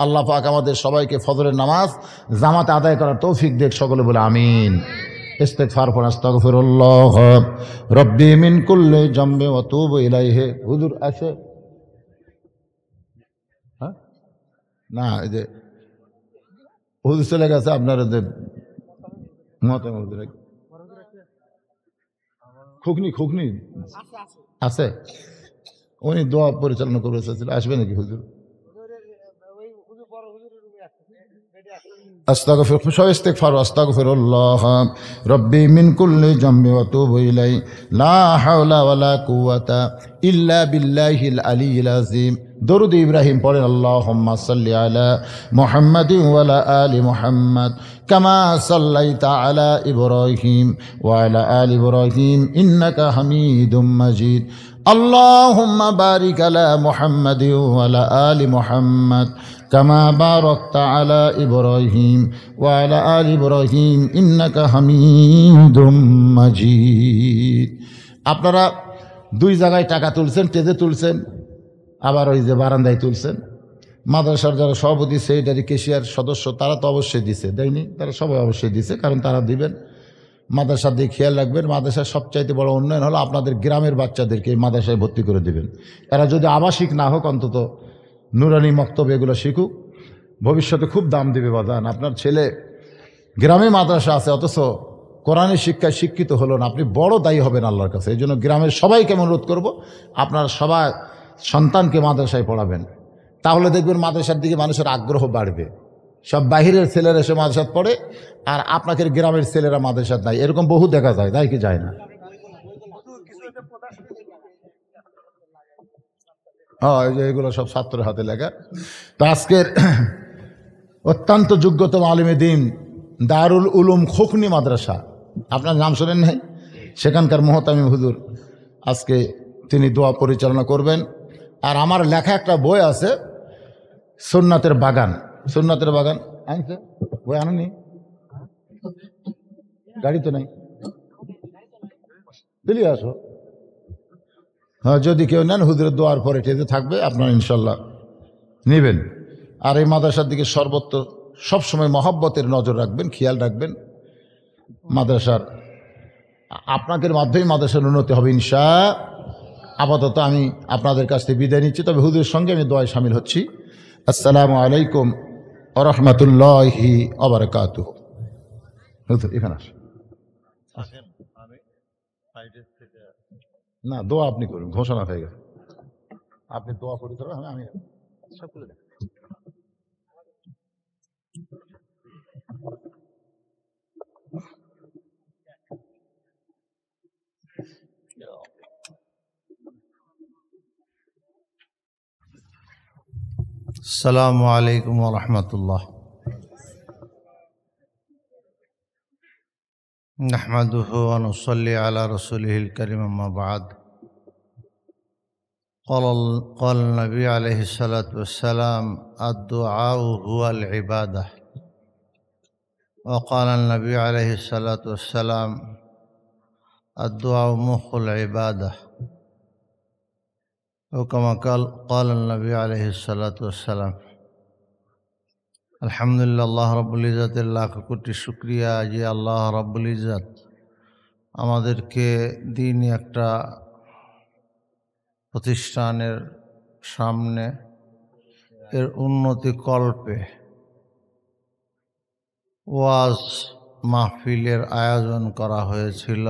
আল্লাহ পাক আমাদের সবাইকে ফজরের নামাজ জামাতে আদায় করার তৌফিক দেখ, সকলে বলে আমিন। ইস্তিগফার পড়ুন, আস্তাগফিরুল্লাহ রব্বি মিন কুল্লি জামবি ওয়া তুবু ইলাইহি। হুজুর আছে? হ্যাঁ না, এই যে হুজুর চলে গেছে, আপনার যে খুকনি আছে, উনি দোয়া পরিচালনা করে এসেছিল, আসবে নাকি হুজুর? আস্তাগফিরুল্লাহ রব্বি মিন কুল্লি জামবি ওয়া তুবু ইলাইহি লা হাওলা ওয়ালা কুওয়াতা ইল্লা বিল্লাহিল আলিয়্যিল আযীম। দরুদ ইব্রাহিম পড়েন, আল্লাহুম্মা সাল্লি আলা মুহাম্মাদিন ওয়া আলা আলি মুহাম্মাদ কামা সাল্লাইতা আলা ইব্রাহিম ওয়া আলা আলি ইব্রাহিম ইন্নাকা হামিদুম মাজিদ। আল্লাহুম্মা বারিক আলা মুহাম্মাদিন ওয়া আলা আলি মুহাম্মাদ কামা বারাকতা আলা ইব্রাহিম ওয়া আলা আলি ইব্রাহিম ইন্নাকা হামিদুম মাজিদ। আপনারা 2 জায়গায় টাকা তুলছেন, টেজে তুলছেন, আবার ওই যে বারান্দায় তুলছেন। মাদ্রাসার যারা সভাপতি, সেক্রেটারি, কেশিয়ার সদস্য, তারা তো অবশ্যই দিছে, দেয়নি? তারা সবাই অবশ্যই দিছে, কারণ তারা দিবেন। মাদ্রাসার দিকে খেয়াল রাখবেন। মাদ্রাসার সবচাইতে বড় উন্নয়ন হলো আপনাদের গ্রামের বাচ্চাদেরকে এই মাদ্রাসায় ভর্তি করে দেবেন। এরা যদি আবাসিক না হোক, অন্তত নুরানি মক্তব এগুলো শিখুক, ভবিষ্যতে খুব দাম দেবে বাজান। আপনার ছেলে গ্রামে মাদ্রাসা আছে, অথচ কোরআনের শিক্ষায় শিক্ষিত হলো না, আপনি বড় দায়ী হবেন আল্লাহর কাছে। এই জন্য গ্রামের সবাইকে অনুরোধ করব, আপনারা সবাই সন্তানকে মাদ্রাসায় পড়াবেন। তাহলে দেখবেন মাদ্রাসার দিকে মানুষের আগ্রহ বাড়বে। সব বাহিরের ছেলেরা এসে মাদ্রাসাত পড়ে, আর আপনাকে গ্রামের ছেলেরা মাদ্রাসাত নাই, এরকম বহু দেখা যায়, তাই কি যায় না? হ্যাঁ, এই যে এগুলো সব ছাত্রের হাতে লেখা। তো আজকের অত্যন্ত যোগ্যতম আলিমে দ্বীন দারুল উলুম খোকনি মাদ্রাসা, আপনার নাম শোনেন নাই? সেখানকার মোহতামিম হুজুর আজকে তিনি দোয়া পরিচালনা করবেন। আর আমার লেখা একটা বই আছে, সুন্নাতের বাগান। সুন্নাতের বাগান আনছে? বই আনুনি? গাড়ি তো নাই, দিলি আসো। হ্যাঁ, যদি কেউ নেন হুজুরের দোয়ার পরে এটাতে থাকবে, আপনারা ইনশাল্লাহ নেবেন। আর এই মাদ্রাসার দিকে সর্বত্র সবসময় মহব্বতের নজর রাখবেন, খেয়াল রাখবেন। মাদ্রাসার আপনাদের মাধ্যমে মাদ্রাসার উন্নতি হবে ইনশা। আপাতত আমি আপনাদের কাছ থেকে বিদায় নিচ্ছি, তবে হুজুরের সঙ্গে আমি দোয়ায় শামিল হচ্ছি। আসসালামু আলাইকুম ওয়া রাহমাতুল্লাহি ওয়া বারাকাতুহু। হুজুর এখানে আসেন। না, দোয়া আপনি করুন, ঘোষণা হয়ে গেছে। আপনি দোয়া করে দেবেন, আমি সব করে দেব। السلام عليكم ورحمة الله. نحمده ونصلي على رسوله الكريم، أما بعد. قال النبي عليه الصلاة والسلام: الدعاء هو العبادة. وقال النبي عليه الصلاة والسلام: الدعاء مخ العبادة. وكما قال النبي عليه الصلاة والسلام. আলহামদুলিল্লাহ, আল্লাহ রাব্বুল ইজ্জাতের লাখ কোটি শুকরিয়া যে আল্লাহ রাব্বুল ইজ্জাত আমাদেরকে দ্বীনি একটা প্রতিষ্ঠানের সামনে এর উন্নতি কল্পে ওয়াজ মাহফিলের আয়োজন করা হয়েছিল।